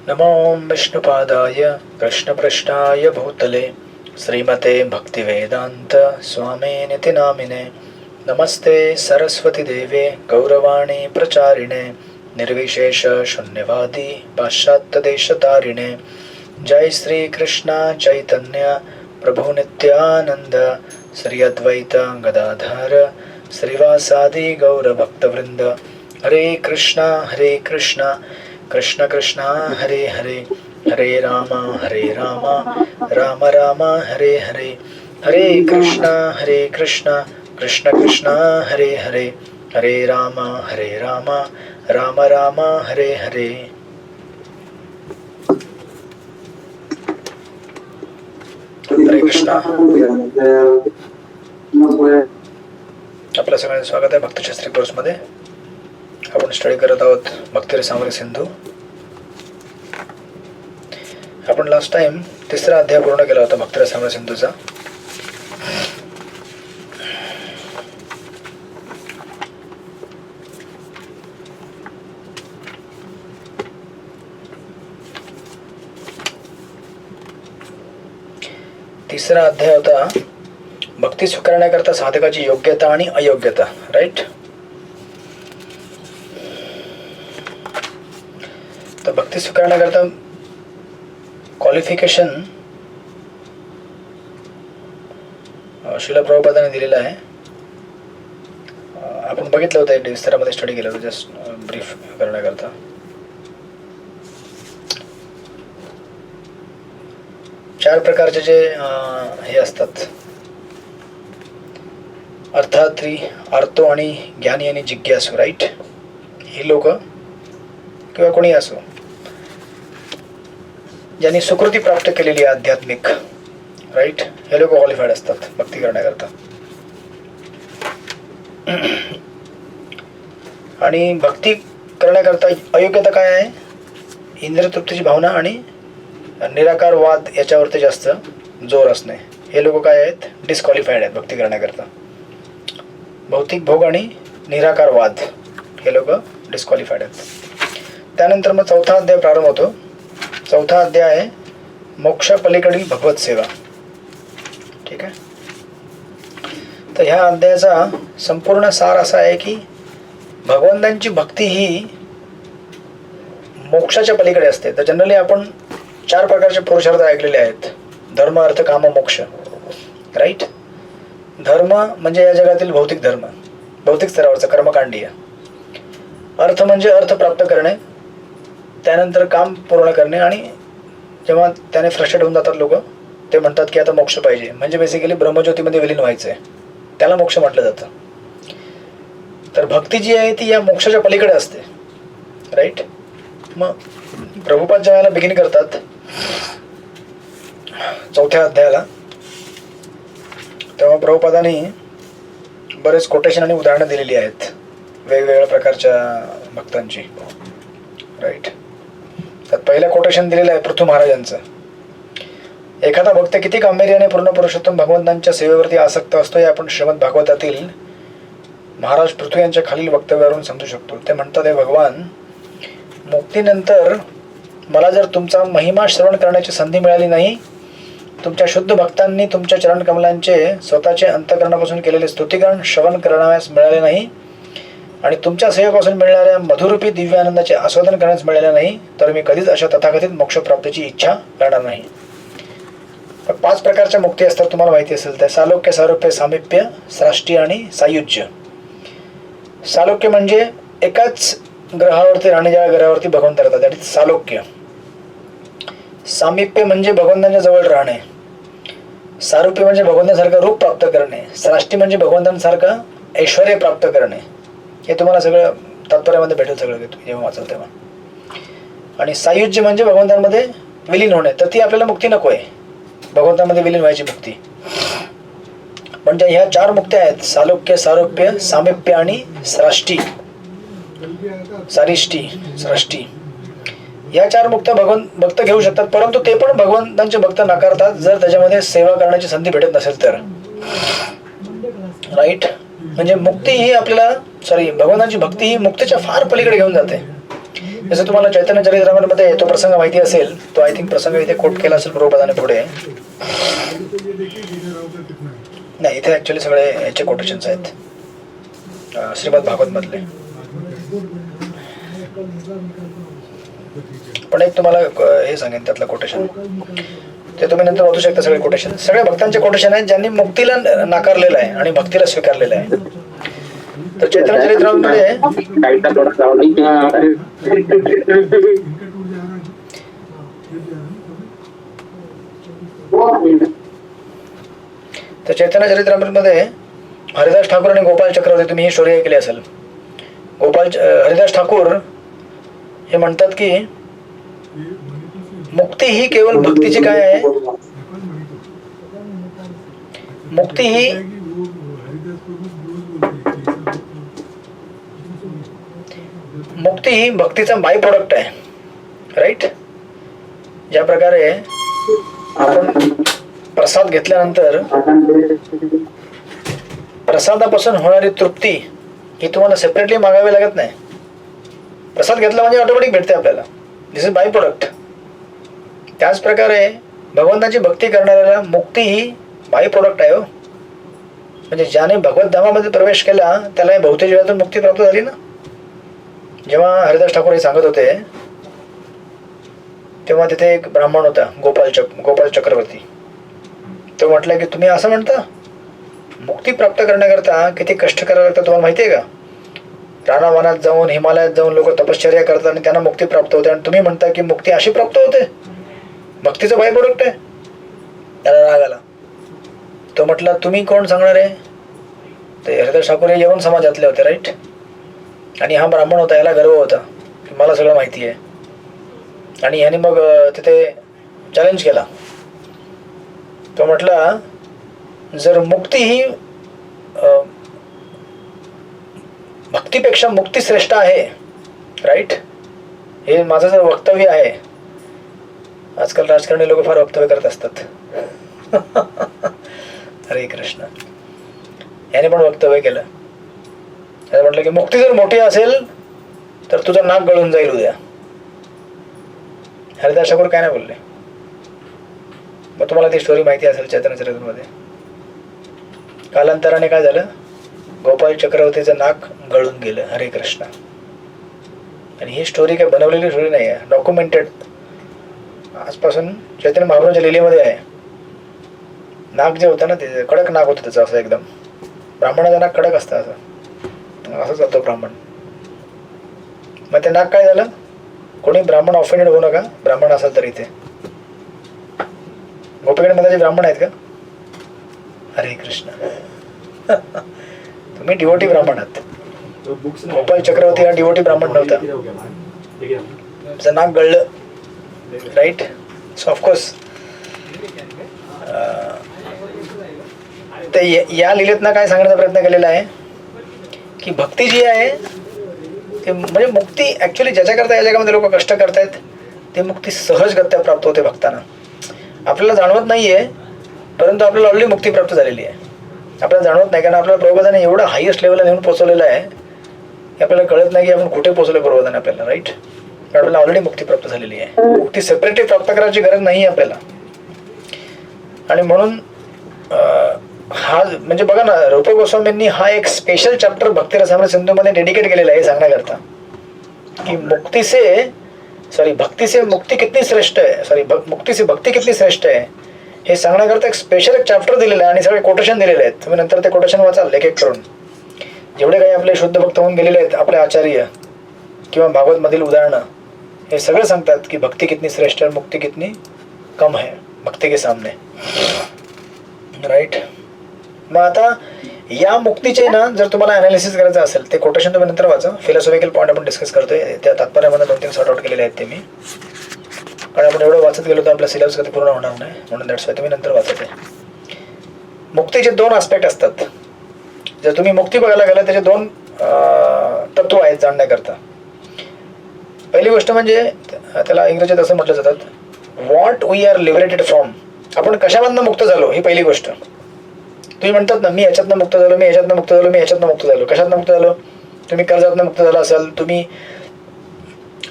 नमो विष्णुपादाय कृष्णपृष्ठाय भूतले श्रीमते भक्तिवेदांत स्वामिनिति नामिने। नमस्ते सरस्वती देवे गौरवाणी प्रचारिणे निर्विशेष शून्यवादी पाश्चात्य देशतारिणे। जय श्री कृष्ण चैतन्य प्रभु नित्यानंद श्री अद्वैत गदाधर श्रीवासादि गौर भक्तवृंद। हरे कृष्णा कृष्ण कृष्ण हरे हरे हरे राम राम राम हरे हरे। हरे कृष्णा कृष्ण कृष्ण हरे हरे हरे राम राम राम हरे हरे। हरे कृष्णा। आपलं सगळ्यांचं स्वागत आहे भक्तशास्त्री कोर्स मध्ये। आपण स्टडी करत आहोत भक्तिरसामृत सिंधू। आपण लास्ट टाइम तिसरा अध्याय पूर्ण केला होता भक्तिरसामृत सिंधूचा। तिसरा अध्याय होता भक्ती स्वीकारण्याकरता साधकाची योग्यता आणि अयोग्यता, राईट। तर भक्ती स्वीकारण्याकरता क्वालिफिकेशन श्रील प्रभुपादांनी दिलेलं आहे। आपण बघितलं होतं विस्तारामध्ये स्टडी केलं होतं, जस्ट ब्रीफ करण्याकरता। चार प्रकारचे जे हे असतात, अर्थात्री, आर्तो आणि ज्ञानी आणि जिज्ञासू, राईट। ही लोक किंवा कोणी असो ज्यांनी सुकृती प्राप्त केलेली आहे आध्यात्मिक, राईट, हे लोक क्वालिफाईड असतात भक्ती करण्याकरता। आणि भक्ती करण्याकरता अयोग्यता काय आहे? इंद्रिय तृप्तीची भावना आणि निराकारवाद याच्यावरती जास्त जोर असणे। हे लोक काय आहेत? डिस्क्वालिफाईड आहेत भक्ती करण्याकरता। भौतिक भोग आणि निराकारवाद हे लोक डिस्क्वालिफाईड आहेत। त्यानंतर मग चौथा अध्याय प्रारंभ होतो। चौथा अध्याय आहे मोक्ष पलीकडील भगवत सेवा, ठीक आहे। तर ह्या अध्यायाचा संपूर्ण सार असा आहे की भगवंतांची भक्ती ही मोक्षाच्या पलीकडे असते। तर जनरली आपण चार प्रकारचे पुरुषार्थ ऐकलेले आहेत: धर्म, अर्थ, काम, मोक्ष, राईट। धर्म म्हणजे या जगातील भौतिक धर्म, भौतिक स्तरावरचा कर्मकांडीय। अर्थ म्हणजे अर्थ प्राप्त करणे, त्यानंतर काम पूर्ण करणे, आणि जेव्हा त्याने फ्रस्ट्रेट होऊन जातात लोक, ते म्हणतात की आता मोक्ष पाहिजे, म्हणजे बेसिकली ब्रह्मज्योतीमध्ये विलीन व्हायचं आहे, त्याला मोक्ष म्हटलं जातं। तर भक्ती जी आहे ती या मोक्षाच्या पलीकडे असते, राईट। मग प्रभुपाद ज्या वेळेला बिगिन करतात चौथ्या अध्यायाला, तेव्हा प्रभुपादांनी बरेच कोटेशन आणि उदाहरणं दिलेली आहेत वेगवेगळ्या प्रकारच्या भक्तांची, राईट। त्यात पहिलं कोटेशन दिलेलं आहे पृथू महाराजांचं। एखादा भक्त किती गांभीर्याने पूर्ण पुरुषोत्तम भगवंतांच्या सेवेवरती आसक्त असतो हे आपण श्रीमद भागवतातील महाराज पृथू यांच्या खालील वक्तव्यावरून समजू शकतो। ते म्हणतात, हे भगवान, मुक्तीनंतर मला जर तुमचा महिमा श्रवण करण्याची संधी मिळाली नाही, तुमच्या शुद्ध भक्तांनी तुमच्या चरणकमलांचे स्वतःचे अंतःकरणापासून केलेले स्तुतिगान श्रवण करण्यास मिळाले नाही, आणि तुमच्या सेवेपासून मिळणाऱ्या मधुरूपी दिव्य आनंदाचे आस्वादन करण्यास मिळाले नाही, तर मी कधीच अशा तथाकथित मोक्षप्राप्तीची इच्छा करणार नाही। 5 प्रकारच्या मुक्ती असतात, तुम्हाला माहिती असेल त्या: सालोक्य, सारूप्य, सामिप्य, साष्टी आणि सायुज्य। सालोक्य म्हणजे एकाच ग्रहावरती राहण्याच्या ग्रहावरती भगवंत राहतात, दॅट इज सालोक्य। सामिप्य म्हणजे भगवंतांच्या जवळ राहणे। सारूप्य म्हणजे भगवंतांसारखं रूप प्राप्त करणे। साष्टी म्हणजे भगवंतांसारखं ऐश्वर्य प्राप्त करणे। हे तुम्हाला सगळं तात्पर्यामध्ये भेटेल, सगळं जेव्हा वाचाल तेव्हा। आणि सायुज्य म्हणजे भगवंतांमध्ये विलीन होणे। तर ती आपल्याला मुक्ती नको आहे, भगवंतांमध्ये विलीन व्हायची मुक्ती। म्हणजे ह्या 4 मुक्त्या आहेत: सालोक्य, सारूप्य, सामिप्य आणि साष्टी, साष्टी। या 4 मुक्त्या भक्त घेऊ शकतात, परंतु ते पण भगवंतांचे भक्त नाकारतात जर त्याच्यामध्ये सेवा करण्याची संधी भेटत नसेल तर, राईट। म्हणजे मुक्ती ही आपल्याला भगवंतांची भक्ती ही मुक्तीच्या फार पलीकडे घेऊन जाते। जसं तुम्हाला चैतन्य चरित्रामध्ये तो प्रसंग माहिती असेल, तो आय थिंक प्रसंग इथे कोट केला असेल प्रभुपादाने पुढे. नाही, इथे ऍक्च्युली सगळे याचे कोटेशन्स आहेत श्रीमद भागवत मधले. पण एक तुम्हाला हे सांगेन त्यातलं कोटेशन, ते तुम्ही नंतर वाचू शकता. सगळे कोटेशन सगळ्या भक्तांचे कोटेशन आहेत ज्यांनी मुक्तीला नाकारलेलं आहे आणि भक्तीला स्वीकारलेलं आहे. तर चैतन्य चरित्रामध्ये तर चैतन्य चरित्रामध्ये हरिदास ठाकूर आणि गोपाल चक्रवर्ती, तुम्ही ही स्टोरी ऐकली असेल. हरिदास ठाकूर हे म्हणतात की मुक्ती ही केवळ भक्तीची काय आहे, मुक्ती ही भक्तीचा बाय प्रोडक्ट आहे. राईट. ज्या प्रकारे आपण प्रसाद घेतल्यानंतर प्रसादापासून होणारी तृप्ती ही तुम्हाला सेपरेटली मागावी लागत नाही. प्रसाद घेतला म्हणजे ऑटोमॅटिक भेटते आपल्याला. दिस इज बाय प्रोडक्ट. त्याच प्रकारे भगवंताची भक्ती करणाऱ्याला मुक्ती ही बाय प्रोडक्ट आहे हो. म्हणजे ज्याने भगवत धामामध्ये प्रवेश केला त्याला भौतिक जीवनातून मुक्ती प्राप्त झाली ना. जेव्हा हरिदास ठाकूर हे सांगत होते तेव्हा तिथे एक ब्राह्मण होता, गोपाल चक्रवर्ती. तो म्हटलं की तुम्ही असं म्हणता, मुक्ती प्राप्त करण्याकरता किती कष्ट करायला लागतं तुम्हाला माहिती आहे का? रानावनात जाऊन, हिमालयात जाऊन लोक तपश्चर्या करतात आणि त्यांना मुक्ती प्राप्त होते, आणि तुम्ही म्हणता की मुक्ती अशी प्राप्त होते, भक्तीचं बाय प्रोडक्ट आहे. त्याला राग आला. तो म्हटला तुम्ही कोण सांगणार आहे? ते हरिदास ठाकूर हे यवन समाजातले होते. राईट. आणि हा ब्राह्मण होता, याला गर्व होता की मला सगळं माहिती आहे. आणि ह्याने मग तिथे चॅलेंज केला. तो म्हटला जर मुक्ती ही भक्तीपेक्षा मुक्ती श्रेष्ठ आहे, राईट, हे माझं जर वक्तव्य आहे. आजकाल राजकारणी लोक फार वक्तव्य करत असतात. हरे कृष्ण. याने पण वक्तव्य केलं. त्याने म्हटलं की मुक्ती जर मोठी असेल तर तुझं नाक गळून जाईल उद्या. हरिदास ठाकूर काय नाही बोलले. मग तुम्हाला ती स्टोरी माहिती असेल चैतन्य चरित्रामध्ये. कालांतराने काय झालं, गोपाल चक्रवर्तीचं नाक गळून गेलं. हरे कृष्ण. आणि ही स्टोरी काय बनवलेली स्टोरी नाही आहे, डॉक्युमेंटेड. आजपासून चैतन्य महाप्रभूंच्या लिलीमध्ये आहे. नाक जे होतं ना ते कडक नाक होतं त्याचं, असं एकदम. ब्राह्मणाचं नाक कडक असतं, असं जातो ब्राह्मण. मग ते नाक काय झालं, कोणी ब्राह्मण ऑफेंडेड होऊ नका, ब्राह्मण असाल तर इथे गोपीगड मधाचे ब्राह्मण आहेत का? हरे कृष्ण. तुम्ही डिवोटी ब्राह्मण आहात. गोपाल चक्रवर्ती हा डिवोटी ब्राह्मण नव्हता. त्याचं नाक गळलं. राईट. सो ऑफकोर्स ते या लिलेतनं काय सांगण्याचा प्रयत्न केलेला आहे की भक्ती जी आहे ते म्हणजे मुक्ती ऍक्च्युली ज्याच्याकरता या जगामध्ये लोक कष्ट करतायत ते मुक्ती सहजगत्या प्राप्त होते भक्तांना. आपल्याला जाणवत नाहीये, परंतु आपल्याला ऑलरेडी मुक्ती प्राप्त झालेली आहे. आपल्याला जाणवत नाही, कारण आपल्याला प्रभुपादाने एवढं हायेस्ट लेवलला नेऊन पोहोचवलेलं आहे की आपल्याला कळत नाही की आपण कुठे पोहोचलो प्रभुपादाने आपल्याला. राईट. आपल्याला ऑलरेडी मुक्ती प्राप्त झालेली आहे. मुक्ती सेपरेटली प्राप्त करायची गरज नाही आहे आपल्याला. आणि म्हणून हा म्हणजे बघा ना, रूप गोस्वामींनी हा एक स्पेशल चॅप्टर भक्तिरसामृत सिंधूमध्ये डेडिकेट केलेला आहे सांगण्याकरता की भक्ती से मुक्ती कितनी श्रेष्ठ आहे, मुक्ती से भक्ती कितनी श्रेष्ठ आहे हे सांगण्याकरता एक स्पेशल एक चॅप्टर दिलेलं आहे आणि सगळे कोटेशन दिलेले आहेत. तुम्ही नंतर ते कोटेशन वाचाल एक एक करून. जेवढे काही आपले शुद्ध भक्त होऊन गेलेले आहेत, आपले आचार्य किंवा भागवत मधील उदाहरणं, हे सगळं सांगतात की भक्ती कितनी श्रेष्ठ है, मुक्ती कितनी कम है भक्ती के सामने. राईट. मग आता या मुक्तीचे ना जर तुम्हाला अनालिसिस करायचं असेल ते कोटेशन तुम्ही नंतर वाचा. फिलॉसॉफिकल पॉईंट आपण डिस्कस करतोय, त्या तात्पर्यामध्ये 2-3 सॉर्ट आउट केलेले आहेत ते मी. कारण आपण एवढं वाचत गेलो तर आपला सिलेबस कधी पूर्ण होणार नाही, म्हणून दॅट्स वाय तुम्ही नंतर वाचत आहे. मुक्तीचे 2 आस्पेक्ट असतात. जर तुम्ही मुक्ती बघायला गेला त्याचे 2 तत्व आहेत जाणण्याकरता. पहिली गोष्ट म्हणजे त्याला इंग्रजीत असं म्हटलं जातात, what we are liberated from. आपण कशामधनं मुक्त झालो ही पहिली गोष्ट. तुम्ही म्हणतात ना मी याच्यातनं मुक्त झालो, मी याच्यातनं मुक्त झालो, मी याच्यातनं मुक्त झालो. कशातनं मुक्त झालो? तुम्ही कर्जातनं मुक्त झाला असाल, तुम्ही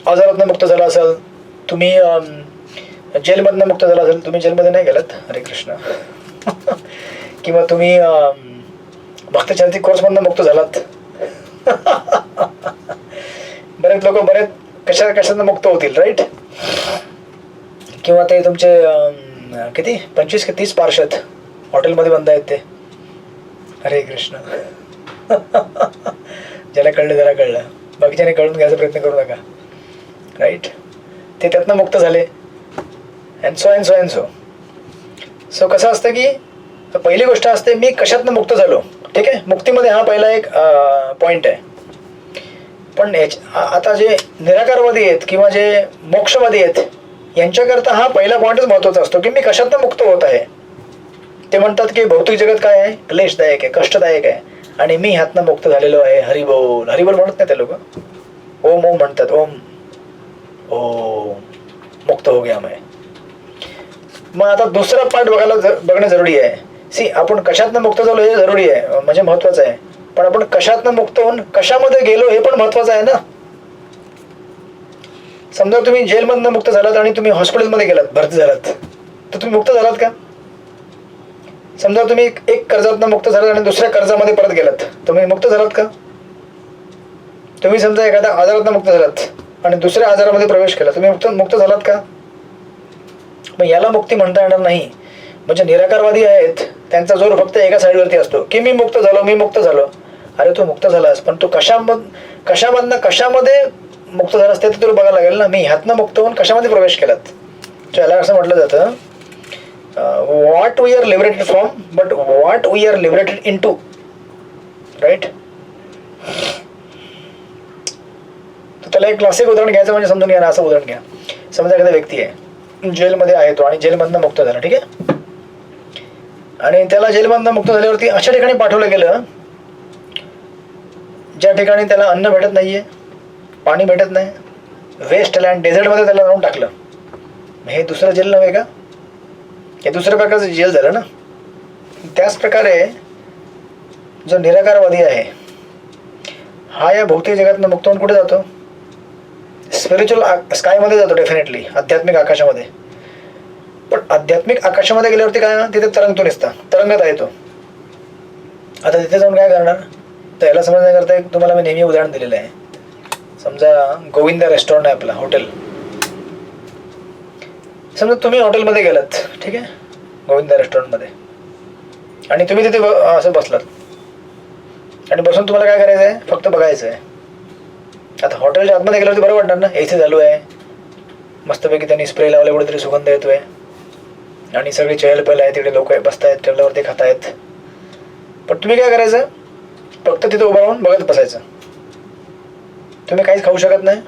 आजारातनं मुक्त झाला असाल, तुम्ही जेलमधनं मुक्त झाला असेल, तुम्ही जेलमध्ये नाही गेलात, हरे कृष्ण किंवा तुम्ही भक्तचरित्री कोर्समधनं मुक्त झालात बरेच लोक बरेच कशातनं मुक्त होतील, राईट. किंवा ते तुमचे किती 25 की 30 पार्षद हॉटेलमध्ये बंद आहेत ते, हरे कृष्ण ज्याला कळलं त्याला कळलं, बाकीच्याने कळून घ्यायचा प्रयत्न करू नका, राईट. ते त्यातनं मुक्त झाले, and so and so and so. So कसं असतं की पहिली गोष्ट असते मी कशातनं मुक्त झालो, ठीक आहे. मुक्तीमध्ये हा पहिला एक पॉईंट आहे. पण आता जे निराकारवादी आहेत किंवा जे मोक्षवादी आहेत यांच्याकरता हा पहिला पॉईंटच महत्त्वाचा असतो की मी कशातनं मुक्त होत आहे. ते म्हणतात की भौतिक जगत काय आहे, क्लेशदायक आहे, कष्टदायक आहे, आणि मी ह्यातनं मुक्त झालेलो आहे. हरिबोल, हरिबोल म्हणत नाही ते लोक, ओम ओम म्हणतात, ओम ओम, मुक्त हो गया मैं. मग आता दुसरा पार्ट बघणं जरुरी आहे. सी, आपण कशातनं मुक्त झालो हे जरुरी आहे, म्हणजे महत्वाचं आहे. पण आपण कशातनं मुक्त होऊन कशामध्ये गेलो हे पण महत्वाचं आहे ना. समजा तुम्ही जेलमधनं मुक्त झालात आणि तुम्ही हॉस्पिटलमध्ये गेलात, भरती झालात, तर तुम्ही मुक्त झालात का? समजा तुम्ही एक कर्जातनं मुक्त झालात आणि दुसऱ्या कर्जामध्ये परत गेलात, तुम्ही मुक्त झालात का? तुम्ही समजा एखाद्या आजारातनं मुक्त झालात आणि दुसऱ्या आजारामध्ये प्रवेश केला, तुम्ही मुक्त झालात का? मग याला मुक्ती म्हणता येणार नाही. म्हणजे निराकारवादी आहेत त्यांचा जोर फक्त एका साईडवरती असतो की मी मुक्त झालो, मी मुक्त झालो. अरे तू मुक्त झालास, पण तू कशामधनं कशामध्ये मुक्त झालास ते तुला बघायला लागेल ना. मी ह्यातनं मुक्त होऊन कशामध्ये प्रवेश केलात. याला असं म्हटलं जातं, what we are liberated from, but what we are liberated into, right. तर त्याला एक क्लासिक उदाहरण घ्यायचं म्हणजे समजून घ्या ना. असं उदाहरण घ्या, समजा एखादा व्यक्ती आहे, जेलमध्ये आहे तो, आणि जेलमधनं मुक्त झाला, ठीक आहे. आणि त्याला जेलमधनं मुक्त झाल्यावरती अशा ठिकाणी पाठवलं गेलं ज्या ठिकाणी त्याला अन्न भेटत नाहीये, पाणी भेटत नाही, वेस्ट लँड डेझर्टमध्ये त्याला जाऊन टाकलं. हे दुसरं जेल नव्हे का? हे दुसऱ्या प्रकारचं जेल झालं ना. त्याच प्रकारे जो निराकारवादी आहे हा या भौतिक जगातनं मुक्त होऊन कुठे जातो? स्पिरिच्युअल स्कायमध्ये जातो, डेफिनेटली आध्यात्मिक आकाशामध्ये. पण आध्यात्मिक आकाशामध्ये गेल्यावरती काय, तिथे तरंगतो नसता, तरंगत आहे तो. आता तिथे जाऊन काय करणार? तर याला समजण्याकरता तुम्हाला मी नेहमी उदाहरण दिलेलं आहे. समजा गोविंदा रेस्टॉरंट आहे आपला, हॉटेल. समजा तुम्ही हॉटेलमध्ये गेलात, ठीक आहे, गोविंदा रेस्टॉरंटमध्ये, आणि तुम्ही तिथे असं बसलात आणि बसून तुम्हाला काय करायचं आहे? फक्त बघायचं आहे. आता हॉटेलच्या आतमध्ये गेल्यावरती बरं वाटणार ना, AC चालू आहे, मस्तपैकी त्यांनी स्प्रे लावला, कुठेतरी सुगंध येतोय, आणि सगळी चहलपहल आहे, तिकडे लोक बसतायत, टेबलावरती खात आहेत. पण तुम्ही काय करायचं? फक्त तिथे उभं राहून बघत बसायचं. तुम्ही काहीच खाऊ शकत नाही,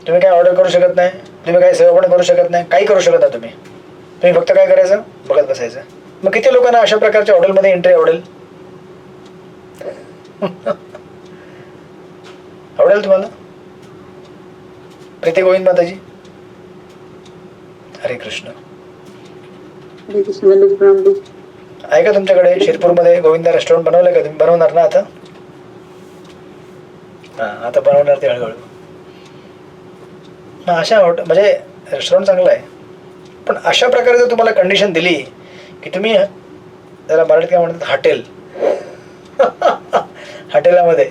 तुम्ही काय ऑर्डर करू शकत नाही, तुम्ही काही सेवा पण करू शकत नाही, काही करू शकत नाही तुम्ही फक्त काय करायचं? बघत बसायचं. मग किती लोकांना अशा प्रकारच्या हॉटेलमध्ये एंट्री आवडेल? आवडेल तुम्हाला? प्रीती गोविंद माताजी, हरे कृष्ण. आहे का तुमच्याकडे शिरपूरमध्ये गोविंदा रेस्टॉरंट बनवलंय का? तुम्ही बनवणार ना आता? आता बनवणार ते हळूहळू. अशा म्हणजे रेस्टॉरंट चांगलं आहे, पण अशा प्रकारे जर तुम्हाला कंडिशन दिली की तुम्ही, जरा मराठीत काय म्हणतात, हॉटेल हॉटेलामध्ये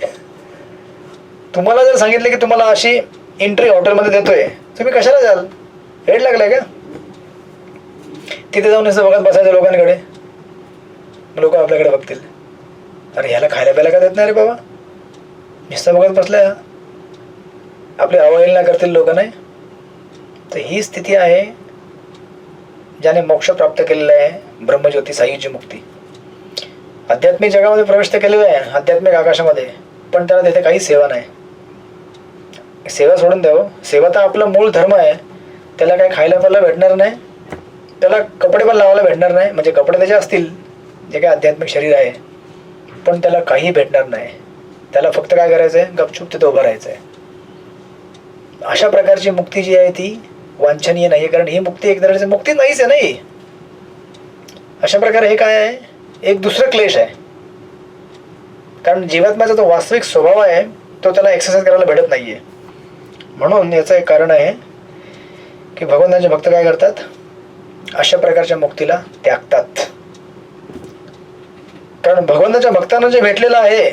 तुम्हाला जर सांगितलं की तुम्हाला अशी एंट्री हॉटेलमध्ये देतोय, तुम्ही कशाला जाल? हेड लागलाय का? तिथे जाऊन असं बघत बसायचं लोकांकडे, लोक आपल्याकडे बघतील, अरे ह्याला खायला प्यायला का देत नाही रे बाबा, नुसतं बघत बसलाय, आपली अवहेलना करतील लोक, नाही. तर ही स्थिती आहे ज्याने मोक्ष प्राप्त केलेला आहे, ब्रह्मज्योती सायुज्य मुक्ती. आध्यात्मिक जगामध्ये प्रवेश तर केलेला आहे, आध्यात्मिक आकाशामध्ये, पण त्याला तिथे काही सेवा नाही. सेवा सोडून द्यावं, सेवा तर आपला मूळ धर्म आहे. त्याला काही खायला प्यायला भेटणार नाही, त्याला कपडे पण लावायला भेटणार नाही, म्हणजे कपडे त्याचे असतील जे काही आध्यात्मिक शरीर आहे, पण त्याला काही भेटणार नाही. त्याला फक्त काय करायचं आहे? गपचूप तिथे उभं राहायचं आहे. अशा प्रकारची मुक्ती जी आहे ती वांछनीय नाही, कारण ही मुक्ती एक तऱ्हेची मुक्ती नाहीच आहे नाही. अशा प्रकारे हे काय आहे? एक दुसरं क्लेश आहे. कारण जीवात्म्याचा तो वास्तविक स्वभाव आहे तो त्याला एक्सरसाइज करायला भेटत नाहीये. म्हणून याचं एक कारण आहे की भगवंताचे भक्त काय करतात, अशा प्रकारच्या मुक्तीला त्यागतात. कारण भगवंताच्या भक्तांना जे भेटलेलं आहे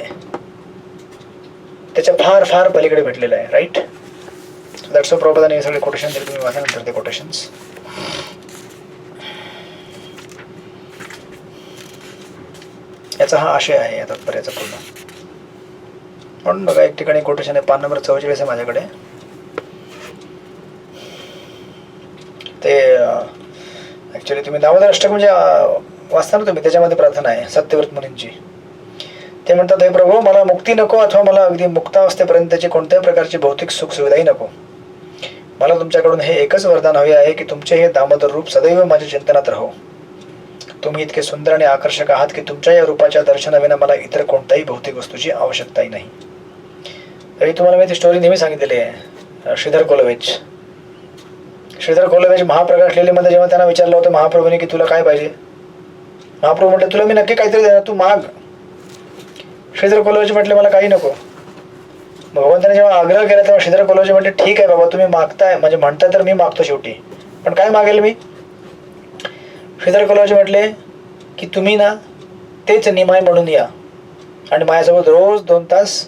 त्याच्या फार फार पलीकडे भेटलेलं आहे. राईट. दॅट्स सो प्रभुपादांनी हे सगळे कोटेशन दिले, तुम्ही वाचा नंतर ते कोटेशन्स. याचा हा आशय आहे या तात्पर्याचा पूर्ण. म्हणून बघा एक ठिकाणी कोटेशन आहे, पान नंबर 44 आहे माझ्याकडे. ते ऍक्च्युली तुम्ही दामोदर अष्टक म्हणजे वाचता ना तुम्ही, त्याच्यामध्ये प्रार्थना आहे सत्यव्रत मुनींची. ते म्हणतात, हे प्रभू, मला मुक्ती नको अथवा मला अगदी मुक्तावस्थेपर्यंतची कोणत्याही प्रकारची भौतिक सुख सुविधाही नको. मला तुमच्याकडून हे एकच वरदान हवे आहे की तुमचे हे दामोदर रूप सदैव माझ्या चिंतनात राहो. तुम्ही इतके सुंदर आणि आकर्षक आहात की तुमच्या या रूपाच्या दर्शनाविना मला इतर कोणत्याही भौतिक वस्तूची आवश्यकताही नाही. तरी तुम्हाला मी ती स्टोरी नेहमी सांगितलेली आहे. श्रीधर कोलवेज महाप्रकाश लिहिलेमध्ये जेव्हा त्यांना विचारलं होतं महाप्रभूंनी की तुला काय पाहिजे, महाप्रभू म्हटले तुला मी नक्की काहीतरी देणार, तू माग. श्रीधर कोलवेज म्हटले मला काही नको. भगवंताने जेव्हा आग्रह केला तेव्हा श्रीधर कोलवेज म्हटले ठीक आहे बाबा, तुम्ही मागताय म्हणजे म्हणताय तर मी मागतो शेवटी, पण काय मागेल मी. श्रीधर कोलवेज म्हटले की तुम्ही ना तेच निमाय म्हणून या आणि माझ्यासोबत रोज 2 तास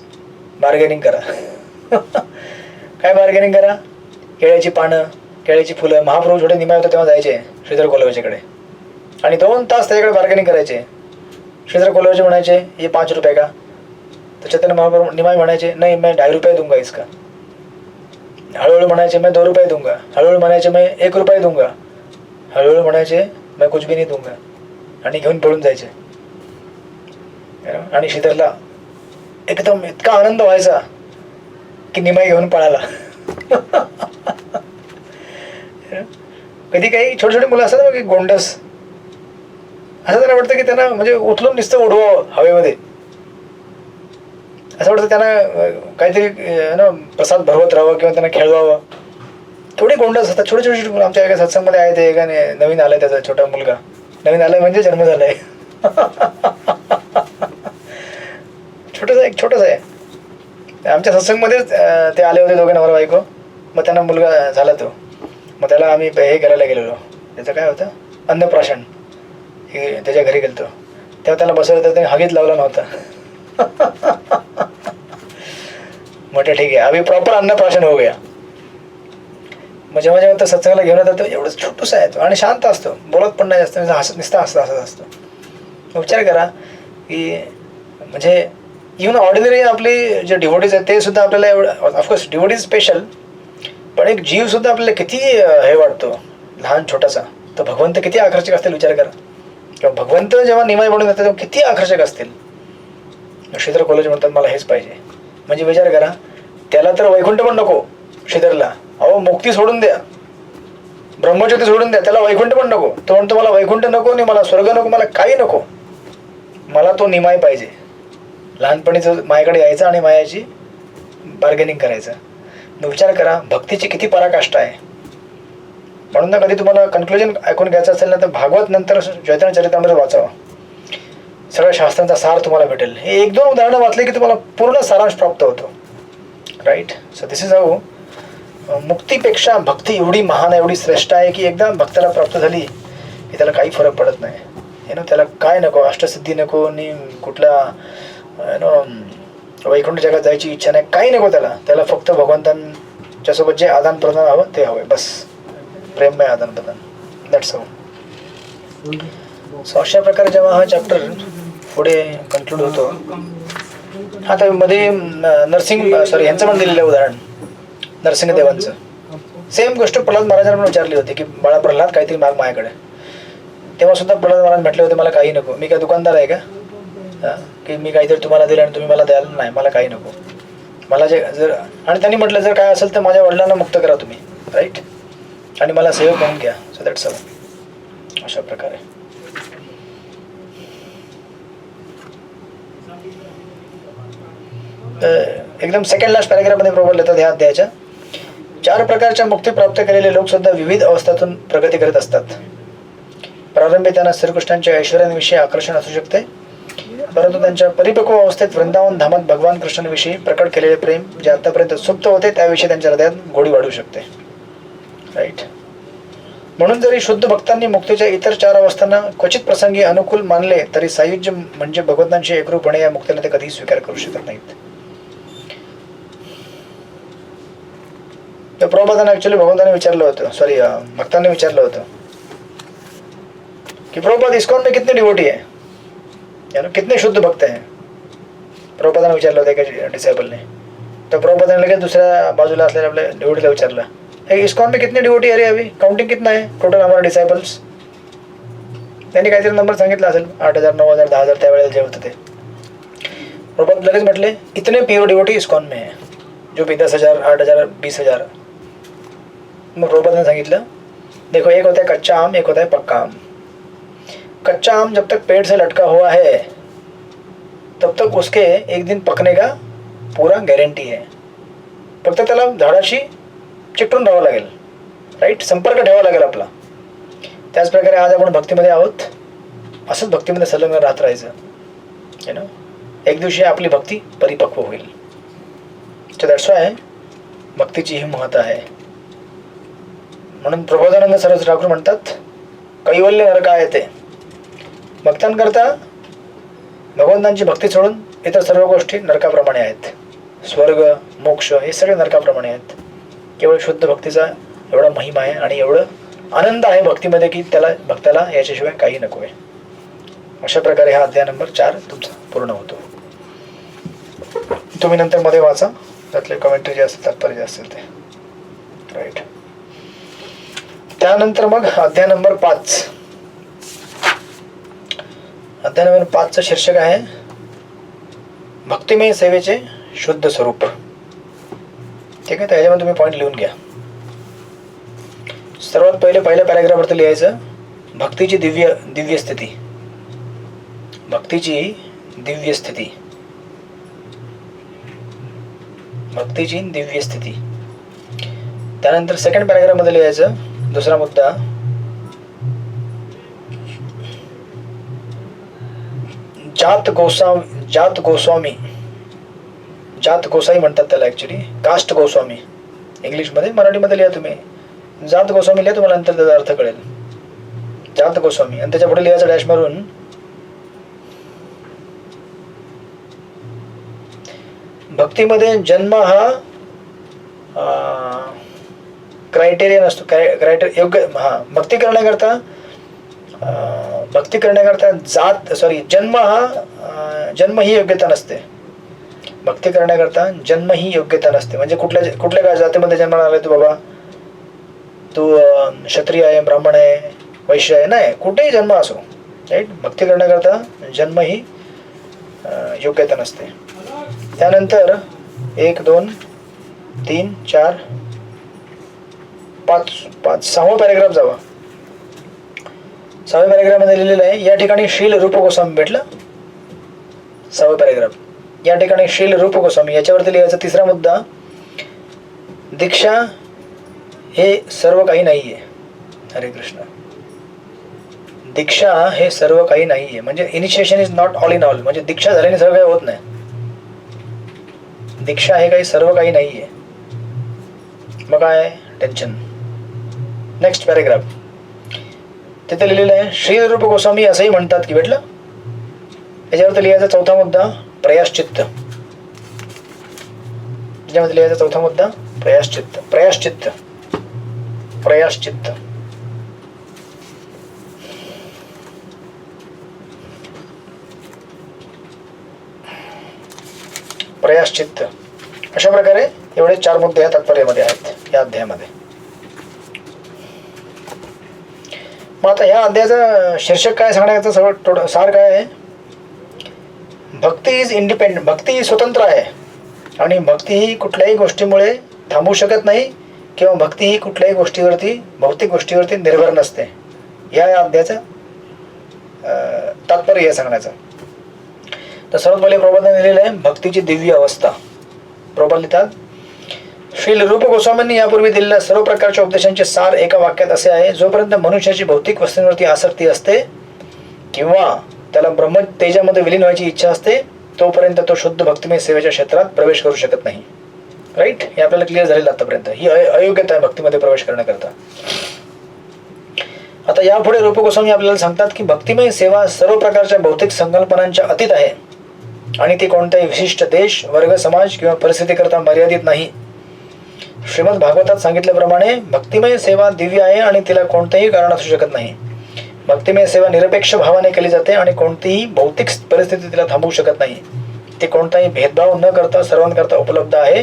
बार्गेनिंग करा. काय बार्गेनिंग करा, केळ्याची पानं, केळ्याची फुलं. महाप्रभू छोटे निमाय होते तेव्हा जायचे श्रीधर कोलवेजीकडे आणि 2 तास त्याच्याकडे बार्गेनिंग करायचे. श्रीधर कोलवेजी म्हणायचे ये 5 रुपये का, त्याच्यात त्याने महाप्रभू निमाय म्हणायचे नाही मैं 2.5 रुपये दूंगा इसका. हळूहळू म्हणायचे मैं 2 रुपये दूंगा, हळूहळू म्हणायचे मैं 1 रुपये दूंगा, हळूहळू म्हणायचे मैं कुछ भी नहीं दूंगा आणि घेऊन पळून जायचे. आणि श्रीधरला एकदम इतका आनंद व्हायचा की निमाई घेऊन पळाला. कधी काही छोटे छोटे मुलं असतात ना की गोंडस, असं त्यांना वाटतं की त्यांना म्हणजे उचलून नुसतं उडवावं हवेमध्ये, असं वाटतं त्यांना काहीतरी ना प्रसाद भरवत राहावं किंवा त्यांना खेळवावं. थोडे गोंडस असतात छोटे छोटे मुलं. आमच्या एका सत्संगमध्ये आहे ते एका नवीन आलाय, त्याचा छोटा मुलगा नवीन आलाय म्हणजे जन्म झालाय. छोटंच आहे. आमच्या सत्संगमध्येच ते आले होते दोघे नवरा बायको. मग त्यांना मुलगा झाला तो. मग त्याला आम्ही हे करायला गेलेलो, त्याचं काय होतं अन्नप्राशन, हे त्याच्या घरी गेलतो. तेव्हा त्याला बसवलं तर त्याने हगीत लावला नव्हता. म्हटलं ठीक आहे अभि प्रॉपर अन्नप्राशन हो गया. मग जेव्हा जेव्हा तर सत्संगाला घेऊन येतात एवढंच छोटूसा आहे तो आणि शांत असतो, बोलत पण नाही जास्त, नुसतं हसत असतो. विचार करा की म्हणजे इव्हन ऑर्डिनरी आपली जे डिव्होटीज आहेत ते सुद्धा आपल्याला एवढं, ऑफकोर्स डिव्होटीज स्पेशल, पण एक जीव सुद्धा आपल्याला किती हे वाटतो लहान छोटासा, तर भगवंत किती आकर्षक असतील विचार करा. किंवा भगवंत जेव्हा निमाय म्हणून येतात तेव्हा किती आकर्षक असतील. श्रीधर कॉलेज म्हणतात मला हेच पाहिजे. म्हणजे विचार करा, त्याला तर वैकुंठ पण नको श्रीधरला. अहो मुक्ती सोडून द्या, ब्रह्मज्योती सोडून द्या, त्याला वैकुंठ पण नको. तो म्हणतो मला वैकुंठ नको आणि मला स्वर्ग नको, मला काही नको, मला तो निमाय पाहिजे. लहानपणीच मायाकडे यायचं आणि मायाची बार्गेनिंग करायचं. विचार करा भक्तीची किती पराकाष्ठा आहे. म्हणून ना कधी तुम्हाला कन्क्लुजन ऐकून घ्यायचं असेल ना तर भागवत नंतर चैतन्य चरितामृत वाचावं. सगळ्या शास्त्रांचा सार तुम्हाला भेटेल. हे 1-2 उदाहरणं वाचले की तुम्हाला पूर्ण सारांश प्राप्त होतो. Right. So this is how मुक्तीपेक्षा भक्ती एवढी महान, एवढी श्रेष्ठ आहे की एकदा भक्ताला प्राप्त झाली की त्याला काही फरक पडत नाही. त्याला काय नको, अष्टसिद्धी नको आणि कुठला वैकुंठ जगात जायची इच्छा नाही, काही नको त्याला फक्त भगवंतांच्या सोबत जे आदान प्रदान हवं ते हवं बस, प्रेममय आदान प्रदान. That's how. सो अशा प्रकारे जेव्हा हा चॅप्टर पुढे कन्क्लूड होतो. आता मध्ये यांचं पण दिलेलं उदाहरण नरसिंहदेवांचं. सेम गोष्ट प्रल्हाद महाराजांना विचारली होती की बाळा प्रल्हाद काहीतरी माग माझ्याकडे. तेव्हा सुद्धा प्रल्हाद महाराज म्हटले होते मला काही नको. मी काय दुकानदार आहे का की मी काहीतरी तुम्हाला दिलं आणि तुम्ही मला द्याल? नाही, मला काही नको. मला जे जर, आणि त्यांनी म्हटलं जर काय असेल तर माझ्या वडिलांना मुक्त करा तुम्ही, राईट, आणि मला सेवक म्हणून घ्या. So that's all. अशा प्रकारे एकदम सेकंड लास्ट पॅराग्राफमध्ये प्रॉब्लेम येतात ह्या अध्यायाच्या. 4 प्रकारच्या मुक्ती प्राप्त केलेले लोक सुद्धा विविध अवस्थातून प्रगती करत असतात. प्रारंभी त्यांना श्रीकृष्णांच्या ऐश्वर्यांविषयी आकर्षण असू शकते परंतु त्यांच्या परिपक्व अवस्थेत वृंदावन धामात भगवान कृष्णांविषयी प्रकट केलेले प्रेम जे आतापर्यंत सुप्त होते त्याविषयी त्यांच्या हृदयात गोडी वाढू शकते. राईट. म्हणून जरी शुद्ध भक्तांनी मुक्तीच्या इतर 4 अवस्थांना क्वचित प्रसंगी अनुकूल मानले तरी सायुज्य म्हणजे भगवंतांशी एकरूप होणे या मुक्तीला ते कधीही स्वीकार करू शकत नाहीत. तर प्रभुपादांना ऍक्च्युअली भगवंतांनी विचारलं होतं, भक्तांनी विचारलं होतं कि प्रभुपाद इस्कॉन में कितने डिवोटी है, यानी कितने शुद्ध भक्त हैं. प्रभुपादांना विचारलं होतं एका डिसायबलने. तर प्रभुपादांनी लगेच दुसऱ्या बाजूला असलेल्या आपल्या डिवोटीला विचारलं, इस्कॉन में कितने डिवोटी अरे अभी काउंटिंग कितना है टोटल हमारा डिसायबल्स. त्यांनी काहीतरी नंबर सांगितला असेल, 8,000 9,000 10,000 त्यावेळेला जे होतं ते. प्रभुपाद लगेच म्हटले इतने प्योर डिवोटी इस्कॉन में है, जो भी 10,000 8,000 20,000. मग प्रभुपादांनी सांगितलं देखो, एक होता है कच्चा आम, एक होता है पक्का आम. कच्चा आम जब तक पेड़ से लटका हुआ है तब तक उसके एक दिन पकने का पूरा गॅरंटी आहे. फक्त त्याला झाडाशी चिकटून राहावं लागेल. राईट. संपर्क ठेवावा लागेल आपला. त्याच प्रकारे आज आपण भक्तीमध्ये आहोत, असंच भक्तीमध्ये संलग्न राहत राहायचं. एक दिवशी आपली भक्ती परिपक्व होईल. दॅट्स व्हाय भक्तीची ही महत्त्व आहे. म्हणून प्रबोधानंद सरस्वती ठाकूर म्हणतात कैवल्य नरक आहे ते. भक्तांकरता भगवंतांची भक्ती सोडून इतर सर्व गोष्टी नरकाप्रमाणे आहेत. स्वर्ग मोक्ष हे सगळे नरकाप्रमाणे आहेत. केवळ शुद्ध भक्तीचा एवढा महिमा आहे आणि एवढं आनंद आहे भक्तीमध्ये की त्याला भक्ताला याच्याशिवाय काही नको आहे. अशा प्रकारे हा अध्याय नंबर 4 तुमचा पूर्ण होतो. तुम्ही नंतर मध्ये वाचा, त्यातले कमेंट्री जे असतील तात्पर्य जे असतील ते. राईट. त्यानंतर मग अध्याय नंबर 5. अध्याय नंबर 5चं शीर्षक आहे भक्तिमय सेवेचे शुद्ध स्वरूप. ठीक आहे. तर ह्याच्यामध्ये तुम्ही पॉईंट लिहून घ्या. सर्वात पहिल्या पॅराग्राफवरती लिहायचं भक्तीची दिव्य स्थिती. भक्तीची दिव्य स्थिती. भक्तीची दिव्य स्थिती. त्यानंतर सेकंड पॅराग्राफमध्ये लिहायचं दुसरा मुद्दा जात गोस्वामी म्हणतात त्याला ऍक्च्युली, कास्ट गोस्वामी इंग्लिशमध्ये. मराठीमध्ये लिहा तुम्ही जात गोस्वामी लिहा, तुम्हाला नंतर त्याचा अर्थ कळेल. जात गोस्वामी. आणि त्याच्या पुढे लिहायचं डॅश मारून भक्तीमध्ये जन्म हा क्रायटेरिया नसतो. योग्य भक्ती करण्याकरता जन्म ही योग्यता नसते. भक्ती करण्याकरता जन्म ही योग्यता नसते. म्हणजे कुठल्या जातीमध्ये जन्माला आलाय तू बाबा, तू क्षत्रिय आहे, ब्राह्मण आहे, वैश्य आहे, नाही, कुठेही जन्म असो. राईट. भक्ती करण्याकरता जन्म ही योग्यता नसते. त्यानंतर 1 2 3 4 5 6वा पॅराग्राफ जावा. 6व्या पॅराग्राफमध्ये लिहिलेलं आहे या ठिकाणी श्रील रूप गोस्वामी भेटलं. 6वा पॅराग्राफ. या ठिकाणी श्रील रूप गोस्वामी. याच्यावरती लिहायचा तिसरा मुद्दा दीक्षा हे सर्व काही नाहीये. हरे कृष्ण. दीक्षा हे सर्व काही नाहीये. म्हणजे initiation is not all in all. म्हणजे दीक्षा झाल्याने सर्व काही होत नाही. दीक्षा हे काही सर्व काही नाहीये. मग काय टेन्शन. Next paragraph. तिथे लिहिलेलं आहे श्री रूप गोस्वामी असंही म्हणतात की भेटलं. याच्यावरती लिहायचा चौथा मुद्दा प्रयाश्चित्त. याच्यामध्ये लिहायचा चौथा मुद्दा प्रयाश्चित्त. प्रयाश्चित्त. प्रयाश्चित्त. प्रयाश्चित्त. अशा प्रकारे एवढे 4 मुद्दे या तात्पर्यामध्ये आहेत या अध्यायामध्ये. मग आता ह्या अध्यायाचं शीर्षक काय सांगण्याचं सगळं सार काय आहे. भक्ती इज इंडिपेंडंट. भक्ती ही स्वतंत्र आहे आणि भक्ती ही कुठल्याही गोष्टीमुळे थांबू शकत नाही किंवा भक्ती ही कुठल्याही गोष्टीवरती भौतिक गोष्टीवरती निर्भर नसते. या अध्यायाचं तात्पर्य सांगण्याचं. तर सर्वात पहिले प्रभुपादांनी लिहिलेलं आहे भक्तीची दिव्य अवस्था. प्रभुपाद लिहितात श्री रूप गोस्वामींनी यापूर्वी दिलेल्या सर्व प्रकारच्या उपदेशांचे सार एका वाक्यात असे आहे जोपर्यंत मनुष्याची भौतिक वस्तूंवरती आसक्ती असते किंवा त्याला ब्रह्म तेजामध्ये विलीन व्हायची इच्छा असते, तोपर्यंत तो शुद्ध भक्तिमय सेवेच्या क्षेत्रात प्रवेश करू शकत नाही. राईट, हे आपल्याला क्लिअर झालेलं आतापर्यंत. ही अयोग्यता आहे भक्तीमध्ये प्रवेश करण्याकरता. आता यापुढे रूप गोस्वामी आपल्याला सांगतात की भक्तिमय सेवा सर्व प्रकारच्या भौतिक संकल्पनांच्या अतीत आहे आणि ती कोणत्याही विशिष्ट देश, वर्ग, समाज किंवा परिस्थितीकरता मर्यादित नाही. श्रीमद भागवतात सांगितल्याप्रमाणे भक्तिमय सेवा दिव्य आहे आणि तिला कोणतेही कारण असू शकत नाही. भक्तिमय सेवा निरपेक्ष भावाने केली जाते आणि कोणतीही भौतिक परिस्थिती तिला थांबवू शकत नाही. ती कोणताही भेदभाव न करता सर्वांकरता उपलब्ध आहे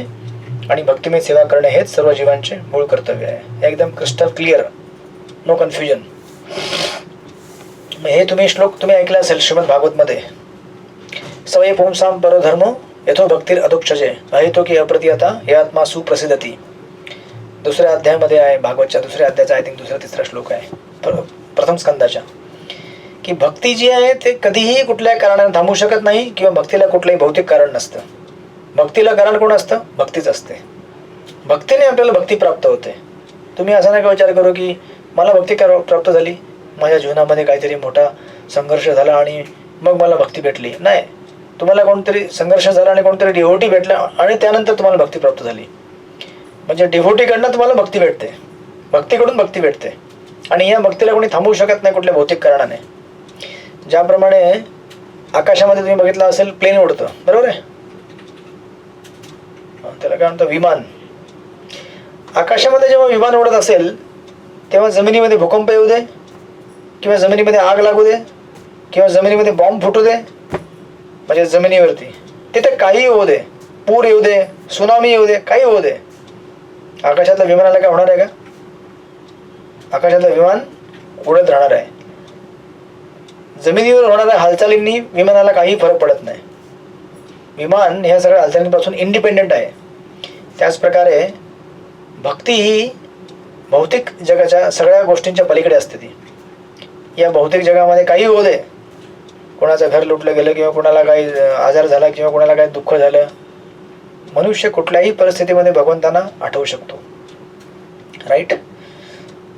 आणि भक्तिमय सेवा करणे हेच सर्व जीवांचे मूळ कर्तव्य आहे. एकदम क्रिस्टल क्लिअर, नो कन्फ्युजन. हे तुम्ही ऐकलं असेल श्रीमद भागवत मध्ये. सवय पुंसाम परधर्म यथो भक्तीर अधोक्षजे अहेतो की अप्रतिहता हे आत्मा सुप्रसिद्धती. दुसऱ्या अध्यायामध्ये आहे, भागवतच्या दुसऱ्या अध्यायाचा आय थिंक दुसरा तिसरा श्लोक आहे प्रथम स्कंदाच्या, की भक्ती जी आहे ते कधीही कुठल्याही कारणाने थांबू शकत नाही किंवा भक्तीला कुठलंही भौतिक कारण नसतं. भक्तीला कारण कोण असतं? भक्तीच असते. भक्तीने आपल्याला भक्ती प्राप्त होते. तुम्ही असा नका विचार करू की मला भक्ती प्राप्त झाली, माझ्या जीवनामध्ये काहीतरी मोठा संघर्ष झाला आणि मग मला भक्ती भेटली. नाही, तुम्हाला कोणतरी संघर्ष झाला आणि कोणतरी डिव्होटी भेटला आणि त्यानंतर तुम्हाला भक्ती प्राप्त झाली. म्हणजे डिव्होटीकडनं तुम्हाला भक्ती भेटते, भक्तीकडून भक्ती भेटते आणि या भक्तीला कोणी थांबवू शकत नाही कुठल्या भौतिक कारणाने. ज्याप्रमाणे आकाशामध्ये तुम्ही बघितलं असेल प्लेन उडतं, बरोबर आहे, त्याला काय म्हणतं विमान. आकाशामध्ये जेव्हा विमान उडत असेल तेव्हा जमिनीमध्ये भूकंप येऊ दे किंवा जमिनीमध्ये आग लागू दे किंवा जमिनीमध्ये बॉम्ब फुटू दे, म्हणजे जमिनीवरती तिथे काही होऊ दे, पूर येऊ दे, सुनामी येऊ दे, काही होऊ दे, आकाशातल्या विमानाला काय होणार आहे का? आकाशातलं विमान उडत राहणार आहे. जमिनीवर होणाऱ्या हालचालींनी विमानाला काही फरक पडत नाही. विमान ह्या सगळ्या हालचालींपासून इंडिपेंडेंट आहे. त्याचप्रकारे भक्ती ही भौतिक जगाच्या सगळ्या गोष्टींच्या पलीकडे असते. ती या भौतिक जगामध्ये काही होऊ दे, कोणाचं घर लुटलं गेलं किंवा कोणाला काही आजार झाला किंवा कोणाला काही दुःख झालं, मनुष्य कुठल्याही परिस्थितीमध्ये भगवंतांना आठवू शकतो. राईट,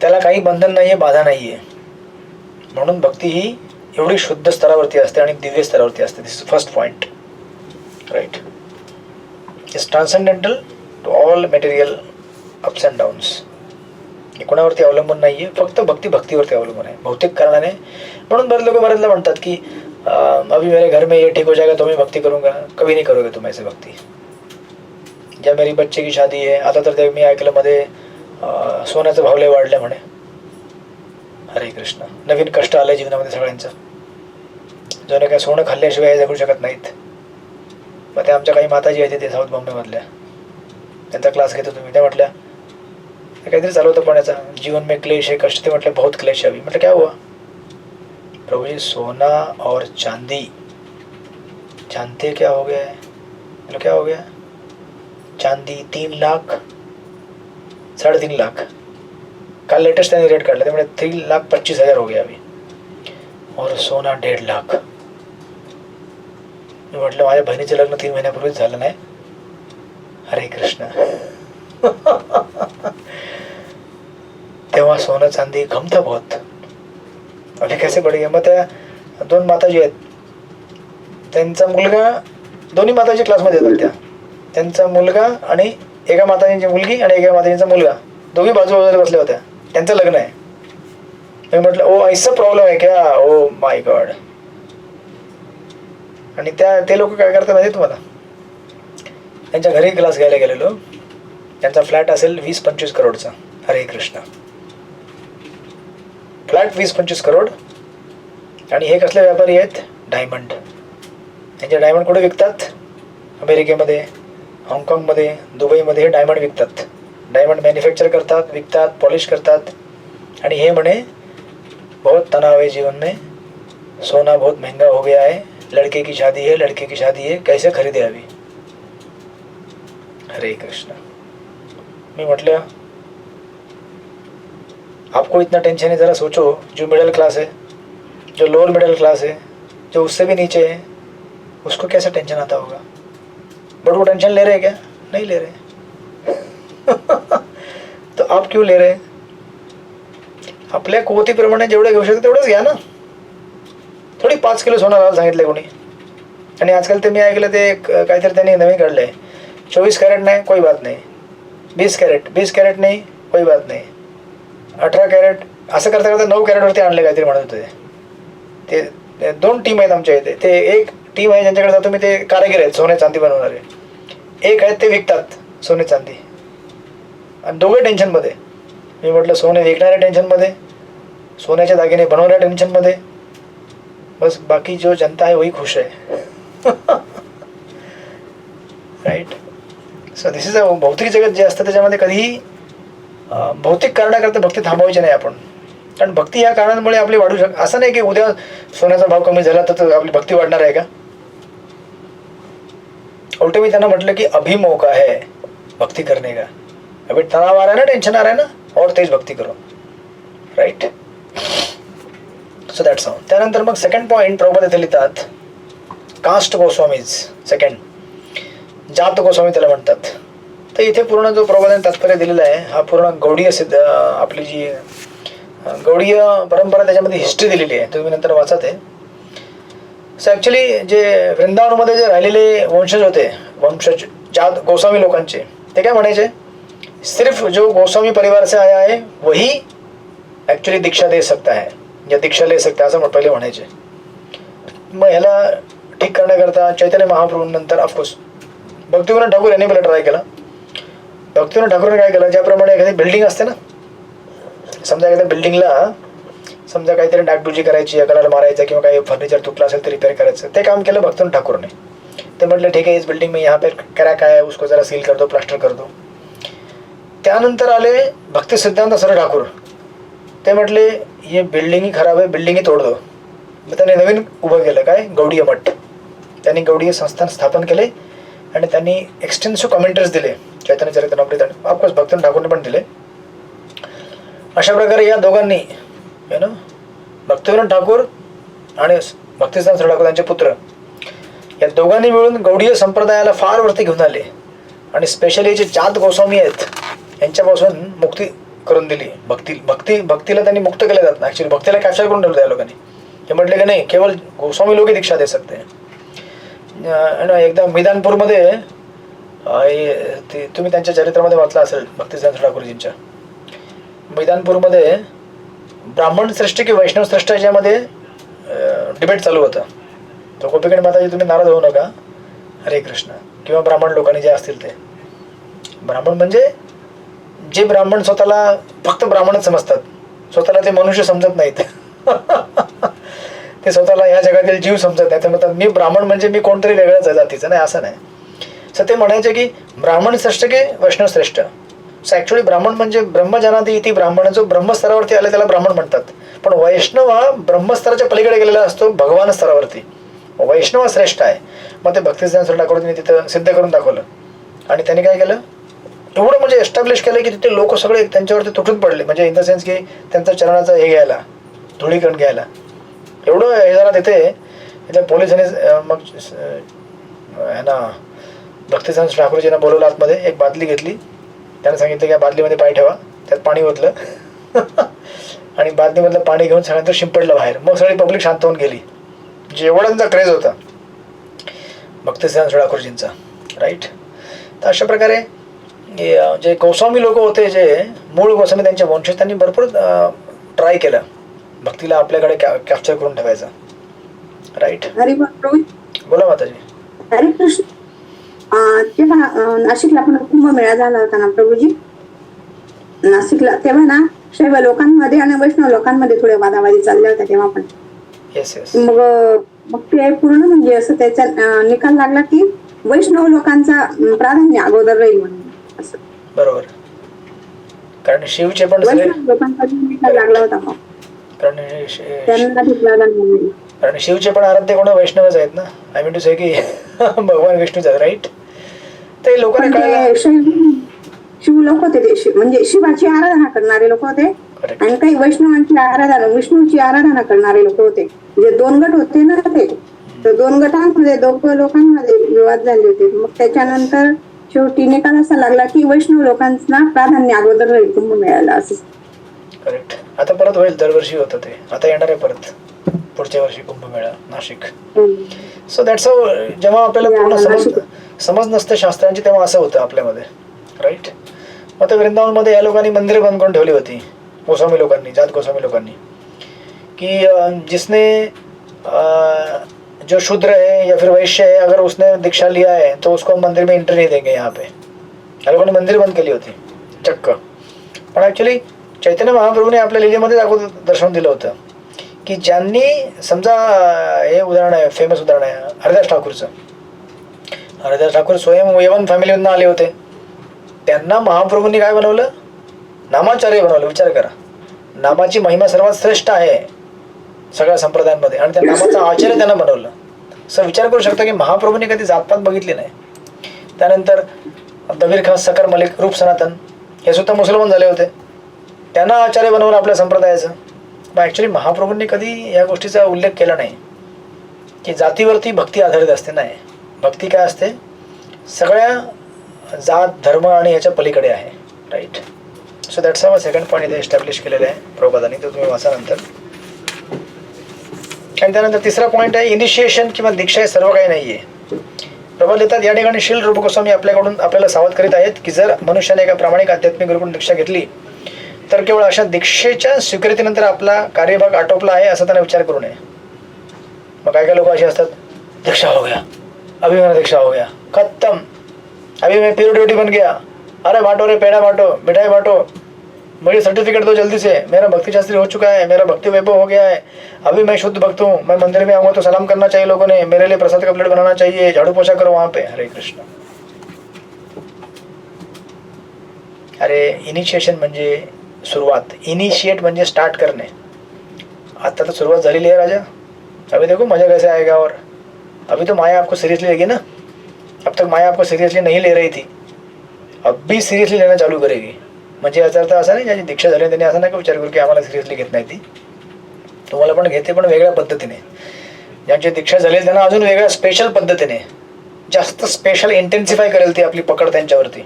त्याला काही बंधन नाही आहे, बाधा नाही आहे. म्हणून भक्ती ही एवढी शुद्ध स्तरावरती असते आणि दिव्य स्तरावरती असते. This is first point. Right, is transcendental to all material ups and downs. हे कोणावरती अवलंबून नाही आहे, फक्त भक्तीवरती अवलंबून आहे, भौतिक कारणाने. म्हणून बरेच लोक बरेचदा म्हणतात की अभी मेरे घर में ये ठीक हो जाएगा तो मैं भक्ती करूँगा. कभी नहीं करोगे तुम ऐसे भक्ती. ज्या मेरी बच्चे की शादी आहे, आता तर ते मी ऐकलं मध्ये सोन्याचे भाव लय वाढले म्हणे. हरे कृष्ण, नवीन कष्ट आलंय जीवनामध्ये सगळ्यांचं. ज्याने काय सोनं खाल्ल्याशिवाय जगू शकत नाहीत. मग ते आमच्या काही माताजी आहेत ते साऊथ बॉम्बेमधल्या, त्यांचा क्लास घेतो तुम्ही. त्या म्हटल्या काहीतरी चालू होतं पण याचा जीवन में क्लेश है, कष्ट. ते म्हटलं बहुत क्लेश अभी. म्हटलं क्या हुआ? प्रभु जी सोना और चांदी, जानते क्या हो गया है? मतलब क्या हो गया? चांदी 3 लाख, 3.5 लाख. काल लेटेस्ट त्यांनी रेट काढला, त्यामुळे 3,25,000 हो गया अभी. और सोना 1.5 लाख. मी म्हटलं माझ्या बहिणीचं लग्न 3 महिन्यापूर्वीच झालं नाही. हरे कृष्ण. तेव्हा सोनं चांदी कम था बहुत, अभी कैसे बढ़ गया. मग त्या 2 माताजी आहेत, त्यांचा मुलगा, दोन्ही माताजी क्लासमध्ये येतात त्या, त्यांचा मुलगा आणि एका माताजींची मुलगी आणि एका माताजींचा मुलगा, दोघी बाजूबाजूला बसल्या होत्या. त्यांचं लग्न आहे. मी म्हटलं ओ ऐसा प्रॉब्लेम आहे क्या? Oh my God. आणि ते लोक काय करतात माहिती तुम्हाला? त्यांच्या घरी क्लास घ्यायला गेलेलो. त्यांचा फ्लॅट असेल 20-25 करोडचा. हरे कृष्ण. फ्लॅट 20-25 करोड. आणि हे कसले व्यापारी आहेत? डायमंड. त्यांचे डायमंड कुठे विकतात? अमेरिकेमध्ये, हाँगकाँगमध्ये, दुबईमध्ये हे डायमंड विकतात. डायमंड मॅन्युफॅक्चर करतात, विकतात, पॉलिश करतात. आणि हे म्हणे बहुत तनाव है जीवन में, सोना बहुत महंगा हो गया है, लड़के की शादी है, लड़के की शादी है, कैसे खरीदे अभी. हरे कृष्ण. मैं म्हटलं आपको इतना टेंशन है, ज़रा सोचो. जो मिडिल क्लास है, जो लोअर मिडिल क्लास है, जो उससे भी नीचे है, उसको कैसा टेंशन आता होगा. बट वो टेंशन ले रहे हैं क्या? नहीं ले रहे. तो आप क्यों ले रहे? आपल्या कुवतीप्रमाणे जेवढे घेऊ शकते तेवढंच घ्या ना. थोडी 5 किलो सोनं लावायला सांगितलं कोणी. आणि आजकाल ते मी ऐकलं ते काहीतरी त्यांनी नवीन काढलं आहे, 24 कॅरेट नाही कोई बात नाही, 20 कॅरेट नाही कोई बात नाही, 18 कॅरेट, असं करता करता 9 कॅरेटवरती आणले काहीतरी म्हणत होते ते. 2 टीम आहेत आमच्या इथे. ते एक टीम आहे ज्यांच्याकडे जातो मी, ते कारागीर आहेत सोने चांदी बनवणारे. एक आहेत ते विकतात सोने चांदी. आणि दोघे टेन्शनमध्ये. मी म्हटलं सोने विकणाऱ्या टेन्शनमध्ये, सोन्याचे दागिने बनवणाऱ्या टेन्शनमध्ये, बस बाकी जो जनता आहे वही खुश आहे. Right. So this is a भौतिक जगत जे असतं त्याच्यामध्ये कधीही भौतिक कारणाकरता भक्ती थांबवायची नाही आपण. कारण भक्ती या कारणांमुळे आपली वाढू शकते. असं नाही की उद्या सोन्याचा भाव कमी झाला तर आपली भक्ती वाढणार आहे का. उलटे मी त्यांना म्हटलं की अभी मौका है भक्ती करने का. अभी तणाव आ रहा है ना, टेंशन आ रहा है ना, और तेज भक्ती करो. राईट. So that's all. त्यानंतर मग सेकंड पॉईंट प्रभुपाद इथे लिहितात, कास्ट गोस्वामीज. सेकंड, जात गोस्वामी त्याला म्हणतात. तर इथे पूर्ण जो प्रभुपादाने तात्पर्य दिलेला आहे हा पूर्ण गौडीय सिद्ध आपली जी गौडीय परंपरा त्याच्यामध्ये हिस्ट्री दिलेली आहे, तुम्ही नंतर वाचा ते. सो ॲक्च्युली जे वृंदावनमध्ये जे राहिलेले वंशज होते, वंशज जात गोस्वामी लोकांचे, ते काय म्हणायचे, सिर्फ जो गोस्वामी परिवार से आया है वही ॲक्च्युली दीक्षा दे सकता है या दीक्षा ले सकता है, असं पहिले म्हणायचे. मग ह्याला ठीक करण्याकरता चैतन्य महाप्रभूंनंतर ऑफकोर्स भक्तिविनोद ठाकूर यांनी मला ट्राय केला. भक्तिविनोद ठाकूरने काय केलं, ज्याप्रमाणे एखादी बिल्डिंग असते ना, समजा एखाद्या बिल्डिंगला समजा काहीतरी डागडुजी करायची, कलर मारायचा किंवा काही फर्निचर तुटलं असेल तर रिपेअर करायचं, ते काम केलं भक्तिविनोद ठाकूरने. ते म्हटलं ठीक आहे, इस बिल्डिंग में यहाँ पे क्रैक है, उसको जरा सील कर दो, प्लास्टर कर दो. त्यानंतर आले भक्ती सिद्धांत सर ठाकूर. ते म्हटले ये बिल्डिंग ही खराब आहे, बिल्डिंग ही तोड दो. मग त्यांनी नवीन उभं केलं काय, गौडीय मठ. त्यांनी गौडीय संस्थान स्थापन केले आणि त्यांनी एक्सटेन्सिव्ह कमेंटरीज दिले चैतन्य चरित्रामृत, आणि ऑफकोर्स भक्तिविनोद ठाकूरने पण दिले. अशा प्रकारे या दोघांनी भक्तिविनोद ठाकूर आणि भक्तिसिद्धांत सर ठाकूर यांचे पुत्र, या दोघांनी मिळून गौडीय संप्रदायाला फार वरती घेऊन आले. आणि स्पेशली जे जात गोस्वामी आहेत यांच्यापासून मुक्ती करून दिली. भक्तीला त्यांनी मुक्त केलं जात नाही. ॲक्च्युली भक्तीला कॅप्चर करून ठेवलं त्या लोकांनी. हे म्हटले की नाही, केवळ गोस्वामी लोक दीक्षा दे सकते. एकदा मैदानपूरमध्ये तुम्ही त्यांच्या चरित्रामध्ये वाचला असेल भक्तिसिद्धांत ठाकूरजींच्या. मैदानपूरमध्ये ब्राह्मण श्रेष्ठ की वैष्णव श्रेष्ठ याच्यामध्ये डिबेट चालू होता. तर गोपीगण माताजी तुम्ही नाराज होऊ नका, हरे कृष्ण. किंवा ब्राह्मण लोकांनी जे असतील ते, ब्राह्मण म्हणजे जे ब्राह्मण स्वतःला फक्त ब्राह्मणच समजतात, स्वतःला ते मनुष्य समजत नाहीत. ते स्वतःला ह्या जगातील जीव समजत नाही. ते म्हणतात मी ब्राह्मण म्हणजे मी कोणतरी वेगळ्याच जातीचं. नाही, असं नाही. सो ते म्हणायचे की ब्राह्मण श्रेष्ठ की वैष्णव श्रेष्ठ. सो ॲक्च्युली ब्राह्मण म्हणजे ब्रह्मजानाती इति ब्राह्मण, जो ब्रह्मस्तरावरती आले त्याला ब्राह्मण म्हणतात. पण वैष्णव हा ब्रह्मस्तराच्या पलीकडे गेलेला असतो, भगवान स्तरावरती. वैष्णव श्रेष्ठ आहे. मग ते भक्तिसिद्धांत सर ठाकूरने तिथं सिद्ध करून दाखवलं. आणि त्यांनी काय केलं, एवढं म्हणजे एस्टॅब्लिश केलं की तिथे लोक सगळे त्यांच्यावरती तुटून पडले. म्हणजे इन द सेन्स की त्यांचा चरणाचा हे घ्यायला, धुळीकरण घ्यायला. एवढं हे झालं तिथे पोलिसांनी मग ह्यांना भक्तिसिद्धांत ठाकूरजींना बोलवलं आतमध्ये. एक बादली घेतली, त्याने सांगितलं की या बादलीमध्ये पाय ठेवा, त्यात पाणी ओतलं. आणि बादलीमधलं पाणी घेऊन सगळ्यांतर शिंपडलं बाहेर. मग सगळी पब्लिक शांत होऊन गेली. जेवढा त्यांचा क्रेज होता भक्तिसिद्धांत ठाकूरजींचा. राईट. तर अशा प्रकारे जे गोस्वामी लोक होते, जे मूळ गोस्वामी त्यांचे वंशज, त्यांनी भरपूर ट्राय केलं भक्तीला आपल्याकडे कॅप्चर करून ठेवायचं. राईट. बोला माताजी. हरे कृष्ण. तेव्हा नाशिकला पण कुंभमेळा झाला होता ना प्रभूजी, नाशिकला. तेव्हा ना शैव लोकांमध्ये आणि वैष्णव लोकांमध्ये थोड्या वादावादी चालल्या होत्या तेव्हा पण. मग ते पूर्ण म्हणजे असं त्याचा निकाल लागला की वैष्णव लोकांचा प्राधान्य अगोदर राहील म्हणून. असं बरोबर. कारण शिवचे पण लोकांचा निकाल लागला होता. मग कारण शिवचे पण आराध्य कोण वैष्णवच आहेत ना. आय मीन टू से की भगवान विष्णूच आहेत. राईट. ते लोकांना शिव लोक होते, ते म्हणजे शिवाची आराधना करणारे लोक होते. आणि काही वैष्णवांची आराधना, विष्णूची आराधना करणारे लोक होते. जे 2 गट होते ना, ते तर 2 गटांमध्ये 2 लोकांमध्ये विवाद झाले होते. मग त्याच्यानंतर शेवटी निकाल असा लागला की वैष्णव लोकांना प्राधान्य अगोदर राहील कुंभमेळ्याला. असं. करेक्ट. आता परत होईल, दरवर्षी होतं ते, आता येणार आहे परत. पुढच्या वर्षी कुंभमेळा नाशिक. हम्म. सो दॅट्स जेव्हा आपल्याला या, पूर्ण नाशिक. समज नसते शास्त्रांची तेव्हा असं होतं आपल्यामध्ये, राईट. मग ते वृंदावनमध्ये या लोकांनी मंदिर बंद करून ठेवली होती, गोस्वामी लोकांनी, जात गोस्वामी लोकांनी, कि जिसने जो शूद्र है या फिर वैश्य है, अगर उसने दीक्षा लिया है तो उसको हम मंदिर में एंट्री नहीं देंगे यहाँ पे. या लोकांनी मंदिर बंद केली होती चक्क. पण ॲक्च्युली चैतन्य महाप्रभूने आपल्या लीलेमध्ये दाखवून दर्शवून दिलं होतं की ज्यांनी समजा, हे उदाहरण आहे, फेमस उदाहरण आहे हरिदास ठाकूरचं. हरिदास ठाकूर स्वयं यवन फॅमिलीमधून आले होते. त्यांना महाप्रभूंनी काय बनवलं? नामाचार्य बनवलं. विचार करा, नामाची महिमा सर्वात श्रेष्ठ आहे सगळ्या संप्रदायांमध्ये, आणि त्या नामाचा आचार्य त्यांना बनवलं. असं विचार करू शकता की महाप्रभूंनी कधी जातपात बघितली नाही. त्यानंतर दबीर खान, सकर मलिक, रूप सनातन हे सुद्धा मुसलमान झाले होते, त्यांना आचार्य बनवलं आपल्या संप्रदायाचं. मग ॲक्च्युली महाप्रभूंनी कधी या गोष्टीचा उल्लेख केला नाही की जातीवरती भक्ती आधारित असते. नाही, भक्ती काय असते? सगळ्या जात, धर्म आणि याच्या पलीकडे आहे, right. So that's our second point इथे एस्टॅब्लिश केलेलं आहे प्रभुपादांनी, तो तुम्ही वाचा नंतर. आणि त्यानंतर तिसरा पॉईंट आहे इनिशिएशन किंवा दीक्षा हे सर्व काही नाही आहे. प्रभुपाद लिहितात, या ठिकाणी श्रील रूप गोस्वामी आपल्याला सावध करीत आहेत की जर मनुष्याने एका प्रामाणिक आध्यात्मिक गुरुकडून दीक्षा घेतली तर केवळ अशा दीक्षेच्या स्वीकृतीनंतर आपला कार्यभाग आटोपला आहे असा त्याने विचार करू नये. मग काय काय लोक असे असतात, दीक्षा हो गया, अभी मेरा दीक्षा हो गया, खत्म, अभी मैं प्योर ड्यूटी बन गया, अरे बांटो रे, पेड़ा बांटो, मिठाई बांटो, मुझे सर्टिफिकेट दो जल्दी से, मेरा भक्ति शास्त्री हो चुका है, मेरा भक्ति वैभव हो गया है, अभी मैं शुद्ध भक्त हूँ, मैं मंदिर में आऊँगा तो सलाम करना चाहिए लोगों ने, मेरे लिए प्रसाद का प्लेट बनाना चाहिए, झाड़ू पोछा करो वहाँ पे. हरे कृष्ण. अरे इनिशिएशन म्हणजे सुरुवात, इनिशिएट म्हणजे स्टार्ट करणे. आता तो सुरुवात झालेली आहे राजा, अभी देखो मजा कैसे आएगा. और अभी तो माया आपको सीरियसली लेगी ना, अब तक माया आपको सीरियसली नहीं ले रही थी, अब भी सिरियसली लेना चालू करेगी. म्हणजे याचा अर्थ असा नाही ज्याची दीक्षा झाली त्यांनी असं नाही का विचार करू की आम्हाला सिरियसली घेत नाही ती, तुम्हाला पण घेते, पण वेगळ्या पद्धतीने. ज्यांची दीक्षा झाली त्यांना अजून वेगळ्या स्पेशल पद्धतीने, जास्त स्पेशल इंटेन्सिफाय करेल ती आपली पकड त्यांच्यावरती.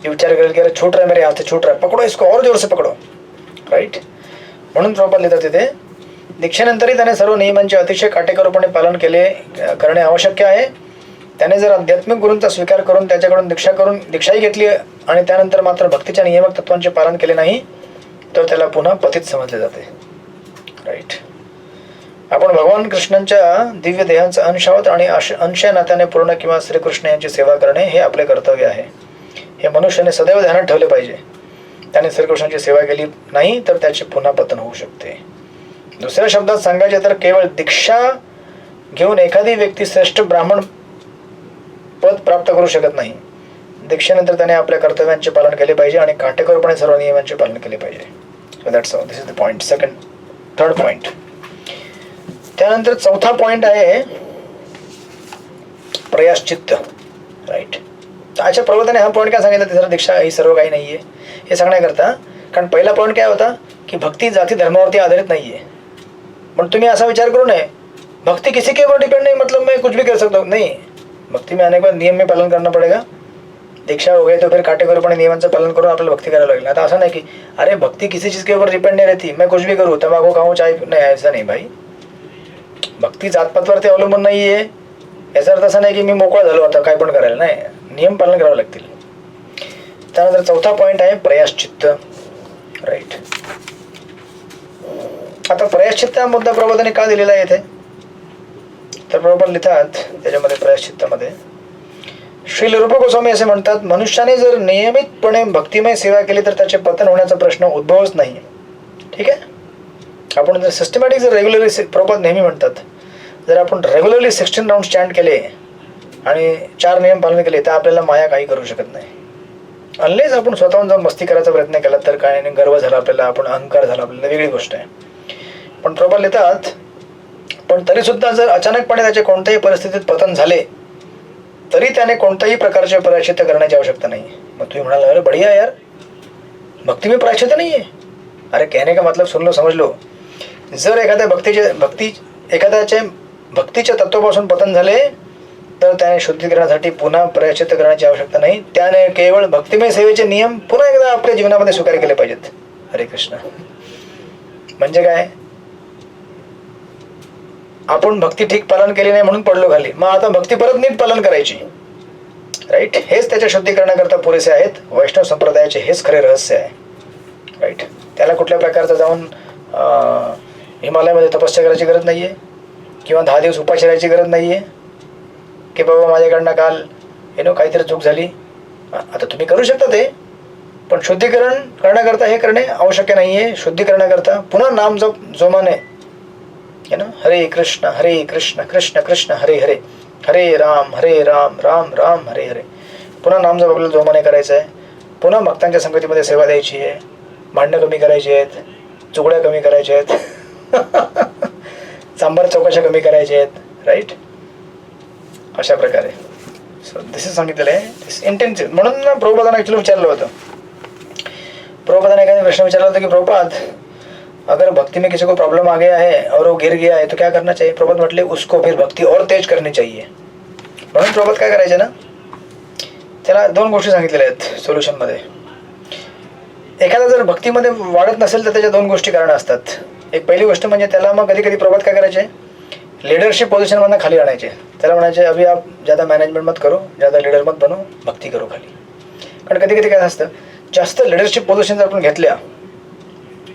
ती विचार करेल की अरे छूट रहा है मेरे हाथ से, छूट रहा है, पकडो इसको और जोर से पकडो, राईट. म्हणून प्रभुपाद लिहितात तिथे, दीक्षेनंतरही त्याने सर्व नियमांचे अतिशय काटेकोरपणे पालन करणे आवश्यक आहे. त्याने जर आध्यात्मिक गुरूंचा स्वीकार करून त्याच्याकडून दीक्षाही घेतली आणि त्यानंतर मात्र भक्तीच्या नियामक तत्वांचे पालन केले नाही तर त्याला पुन्हा पतित समजले जाते, राईट. आपण भगवान कृष्णांच्या दिव्य देहांचा अंश आहोत आणि अंश नात्याने पूर्ण किंवा श्रीकृष्ण यांची सेवा करणे हे आपले कर्तव्य आहे. हे मनुष्याने सदैव ध्यानात ठेवले पाहिजे. त्याने श्रीकृष्णांची सेवा केली नाही तर त्याचे पुन्हा पतन होऊ शकते. दुसऱ्या शब्दात सांगायचे तर केवळ दीक्षा घेऊन एखादी व्यक्ती श्रेष्ठ ब्राह्मण पद प्राप्त करू शकत नाही. दीक्षेनंतर त्याने आपल्या कर्तव्यांचे पालन केले पाहिजे आणि काटेकोरपणे सर्व नियमांचे पालन केले पाहिजे. So that's all. This is the point, third point. त्यानंतर चौथा पॉईंट आहे प्रयाश्चित्त, राईट. अच्छा, प्रभुपादाने हा पॉईंट काय सांगितलं, तिसरा दीक्षा ही सर्व काही नाहीये हे सांगण्याकरता. कारण पहिला पॉईंट काय होता की भक्ती जाती धर्मावरती आधारित नाहीये. पण तुम्ही असा विचार करू नये भक्ति किसी के ऊपर डिपेंड नहीं, मतलब मैं कुछ भी कर सकता हूँ. नहीं, भक्ति में आने के बाद नियम में पालन करना पड़ेगा. दीक्षा हो गई तो फिर काटेकोरपणे नियमांचं पालन करून आपल्याला भक्ती करायला लागेल. आता असं नाही की अरे भक्ति किसी चीज़ के ऊपर डिपेंड नहीं रहती, मैं कुछ भी करूँ, तंबाखू खाऊं, चाय, नाही, ऐसा नाही भाई. भक्ती जातपातवरती अवलंबून नाही आहे. याचा अर्थ असा नाही की मी मोकळा झालो आता काय पण करायला, नाही, नियम पालन करावे लागतील. त्यानंतर चौथा पॉईंट आहे प्रयाश्चित्त, राईट. आता प्रयाश्चित्त हा मुद्दा प्रभुपादांनी का दिलेला आहे इथे, तर प्रभुपाद लिहितात त्याच्यामध्ये प्रयाश्चित्तामध्ये, श्री रूप गोस्वामी असे म्हणतात, मनुष्याने जर नियमितपणे भक्तिमय सेवा केली तर त्याचे पतन होण्याचा प्रश्न उद्भवच नाही. ठीक आहे. आपण जर सिस्टमॅटिक जर रेग्युलरली, प्रभुपाद नेहमी म्हणतात, जर आपण रेग्युलरली 16 राऊंड स्टँड केले आणि 4 नियम पालन केले तर आपल्याला माया काही करू शकत नाही. अनलेस आपण स्वतःहून जाऊन मस्ती करायचा प्रयत्न केला तर काय नाही, गर्व झाला आपल्याला, आपण अहंकार झाला आपल्याला, वेगळी गोष्ट आहे. पण प्रभुपाद लिहितात, पण तरी सुद्धा जर अचानकपणे त्याचे कोणत्याही परिस्थितीत पतन झाले तरी त्याने कोणत्याही प्रकारचे प्रायश्चित्त करण्याची आवश्यकता नाही. मग तुम्ही म्हणाल अरे बढिया यार, भक्ती में प्रायश्चित्त नाही आहे. अरे कहने का मतलब सुन लो, समज लो. जर एखाद्याचे भक्तीच्या तत्वापासून पतन झाले तर त्याने शुद्धीकरणासाठी पुन्हा प्रायश्चित्त करण्याची आवश्यकता नाही. त्याने केवळ भक्तिमय सेवेचे नियम पुन्हा एकदा आपल्या जीवनामध्ये स्वीकार केले पाहिजेत. हरे कृष्ण. म्हणजे काय, आपण भक्ती ठीक पालन केली नाही म्हणून पडलो खाली, मग आता भक्ती परत नीट पालन करायची. राईट, हेच त्याच्या शुद्धीकरणाकरता पुरेसे आहेत. वैष्णव संप्रदायाचे हेच खरे रहस्य आहे. राईट, त्याला कुठल्या प्रकारचं जाऊन हिमालयामध्ये तपस्या करायची गरज नाही आहे, किंवा 10 दिवस उपाशी राहायची गरज नाही आहे, की बाबा माझ्याकडनं काल काहीतरी चूक झाली. आता तुम्ही करू शकता ते, पण शुद्धीकरण करण्याकरता हे करणे आवश्यक नाही आहे. शुद्धीकरणाकरता पुन्हा नाम जप जोमाने हरे कृष्ण कृष्ण कृष्ण हरे हरे, हरे राम राम राम हरे हरे. पुन्हा नाम जप आपल्याला जोमाने करायचं आहे. पुन्हा भक्तांच्या संगतीमध्ये सेवा द्यायची आहे. भांडणं कमी करायची आहेत, चुगड्या कमी करायच्या आहेत, चांभार चौकशा कमी करायच्या आहेत. राईट, अशा प्रकारे सो दिस इज सांगितलेलं आहे. दिस इंटेन्सिव्ह. म्हणून ना प्रभुपादांना ॲक्च्युली विचारलं होतं, प्रभुपादांने एखादा प्रश्न विचारला होता की प्रभुपाद, अगर भक्ति में किसी को प्रॉब्लम आ गया है और वो गिर गया है तो क्या करना चाहिए. प्रभुपाद म्हटले उसको फिर भक्ति और तेज करनी चाहिए. म्हणून प्रभुपाद काय करायचे ना, त्याला 2 गोष्टी सांगितलेल्या आहेत सोल्युशनमध्ये. एखादा जर भक्तीमध्ये वाढत नसेल तर त्याच्या 2 गोष्टी कारण असतात. एक पहिली गोष्ट म्हणजे त्याला मग कधी कधी प्रभुपाद काय करायचे, लीडरशिप पोझिशनमधनं खाली आणायचे. त्याला म्हणायचे अभी आप ज़्यादा मॅनेजमेंट मत करो, ज़्यादा लीडर मत बनो, भक्ती करो खाली. कारण कधी कधी काय असतं, जास्त लीडरशिप पोझिशन जर आपण घेतल्या,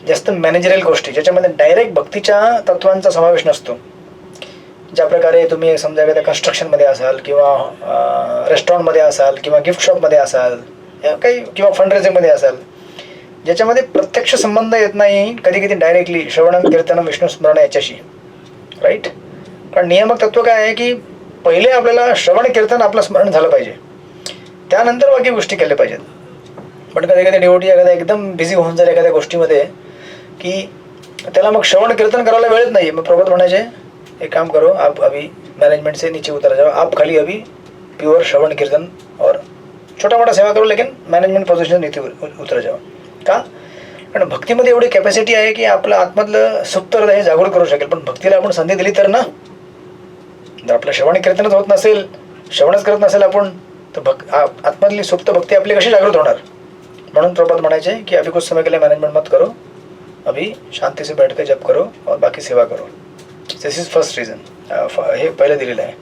जास्त मॅनेजरियल गोष्टी ज्याच्यामध्ये डायरेक्ट भक्तीच्या तत्वांचा समावेश नसतो, ज्या प्रकारे तुम्ही समजा एखाद्या कन्स्ट्रक्शनमध्ये असाल, किंवा रेस्टॉरंटमध्ये असाल, किंवा गिफ्ट शॉपमध्ये असाल, काही किंवा फंडरेझिंगमध्ये असाल, ज्याच्यामध्ये प्रत्यक्ष संबंध येत नाही कधी कधी डायरेक्टली श्रवणम कीर्तनम विष्णू स्मरण याच्याशी. राईट, कारण नियामक तत्व काय आहे की पहिले आपल्याला श्रवण कीर्तन आपलं स्मरण झालं पाहिजे, त्यानंतर बाकी गोष्टी केल्या पाहिजेत. पण कधी कधी डिवोटी एखादा एकदम बिझी होऊन जाईल एखाद्या गोष्टीमध्ये की त्याला मग श्रवण कीर्तन करायला वेळच नाही. मग प्रभुपाद म्हणायचे एक काम करो, आप अभी मैनेजमेंट से नीचे उतर जाओ, आप खाली अभी प्योर श्रवण कीर्तन और छोटा मोठा सेवा करो, लेकिन मॅनेजमेंट पोझिशन नीचे उतर जाओ. का? कारण भक्तीमध्ये एवढी कॅपॅसिटी आहे की आपलं आतमधलं सुप्त हृदय हे जागृत करू शकेल. पण भक्तीला आपण संधी दिली तर ना, जर आपलं श्रवण कीर्तनच होत नसेल, श्रवणच करत नसेल आपण, तर आतमधली सुप्त भक्ती आपली कशी जागृत होणार. म्हणून प्रभुपाद म्हणायचे की अभी कुछ समय के लिए मॅनेजमेंट मत करो, अभी शांति से बैठ के जप करो और बाकी सेवा करो. दिस इज फर्स्ट रिझन. हे पहिलं दिलेलं आहे.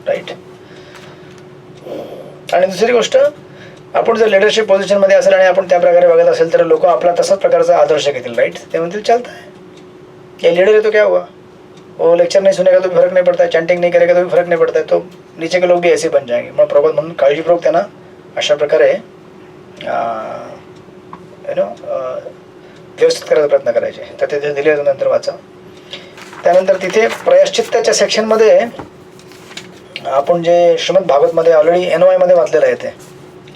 राईट, आणि दुसरी गोष्ट, आपण जर लिडरशिप पोझिशनमध्ये असेल आणि आपण त्या प्रकारे बघत असेल तर लोक आपला तसाच प्रकारचा आदर्श घेतील. राईट, ते म्हणतील चालता है, ये लीडर है तो क्या हुआ, वो लेक्चर नहीं सुनेगा तो भी फर्क नहीं पड़ता है, चैंटिंग नहीं करेगा तो भी फर्क नहीं पड़ता है, तो नीचे के लोग भी ऐसे बन जाएंगे. मग प्रभुपाद म्हणून काळजीपूर्वक त्यांना अशा प्रकारे व्यवस्थित करायचा प्रयत्न करायचे. तर तिथे दिले नंतर वाचा. त्यानंतर तिथे प्रायश्चित्ताच्या सेक्शनमध्ये आपण जे श्रीमद भागवतमध्ये ऑलरेडी NOI मध्ये वाचलेलं आहे, ते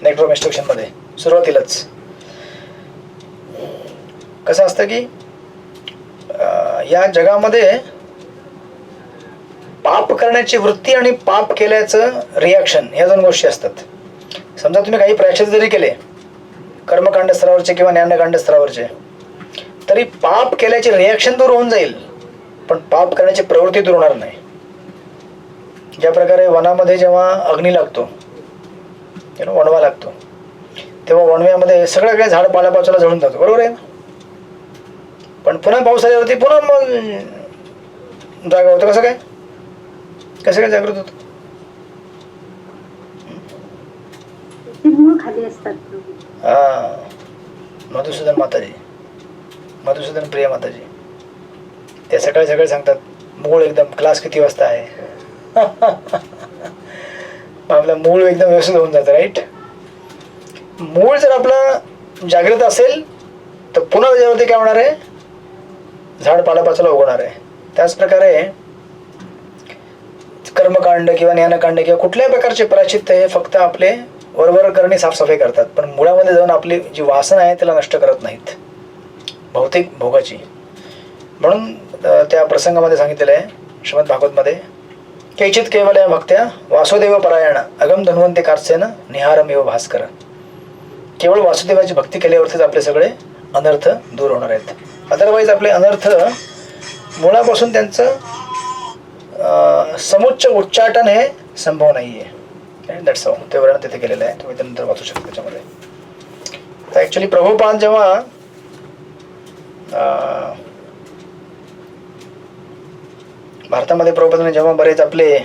नेटवर्क इन्स्ट्रक्शनमध्ये सुरुवातीलाच कसं असतं की या जगामध्ये पाप करण्याची वृत्ती आणि पाप केल्याचं रिॲक्शन या 2 गोष्टी असतात. समजा तुम्ही काही प्रायश्चित्त जरी केले कर्मकांड स्तरावरचे किंवा ज्ञानकांड स्तरावरचे, तरी पाप केल्याचे रिॲक्शन दूर होऊन जाईल, पण पाप करण्याची प्रवृत्ती दूर होणार नाही. ज्या प्रकारे वनामध्ये जेव्हा अग्नी लागतो, वणवा लागतो, तेव्हा वणव्यामध्ये सगळं काही झाड पाल्यापाचोला जळून जातो, बरोबर आहे ना. पण पुन्हा पाऊस आल्यावरती पुन्हा मग जागा होतं. कसं काय जागृत होतं. खाली असतात. मधुसूदन माताजी, मधुसूदन प्रिया माताजी, ते सकाळी सकाळी सांगतात मूळ एकदम क्लास किती वाजता आहे. आपलं मूळ एकदम व्यवस्थित होऊन जातं. राईट, मूळ जर आपलं जागृत असेल तर पुन्हा त्याच्यावरती काय होणार आहे, झाड पालापाचोला उगवणार आहे. त्याच प्रकारे कर्मकांड किंवा ज्ञानकांड किंवा कुठल्याही प्रकारचे प्रायश्चित्त हे फक्त आपले वरवर करणे साफसफाई करतात, पण मुळामध्ये जाऊन आपली जी वासना आहे त्याला नष्ट करत नाहीत, भौतिक भोगाची. म्हणून त्या प्रसंगामध्ये सांगितलेलं आहे श्रीमद भागवतमध्ये, कैचित केवल या भक्त्या वासुदेव परायण अगम धन्वंते कार्सेन निहारमेव भास्कर. केवळ वासुदेवाची भक्ती केल्यावरतीच आपले सगळे अनर्थ दूर होणार आहेत. अदरवाईज आपले अनर्थ मुळापासून त्यांचं समुच्च उच्चाटन हे संभव नाही आहे. That's all. ते वर्णन तिथे केलेलं आहे, तुम्ही त्यानंतर वाचू शकता त्याच्यामध्ये. तर ॲक्च्युली प्रभुपाद जेव्हा भारतामध्ये प्रभुपादांनी जेव्हा बरेच आपले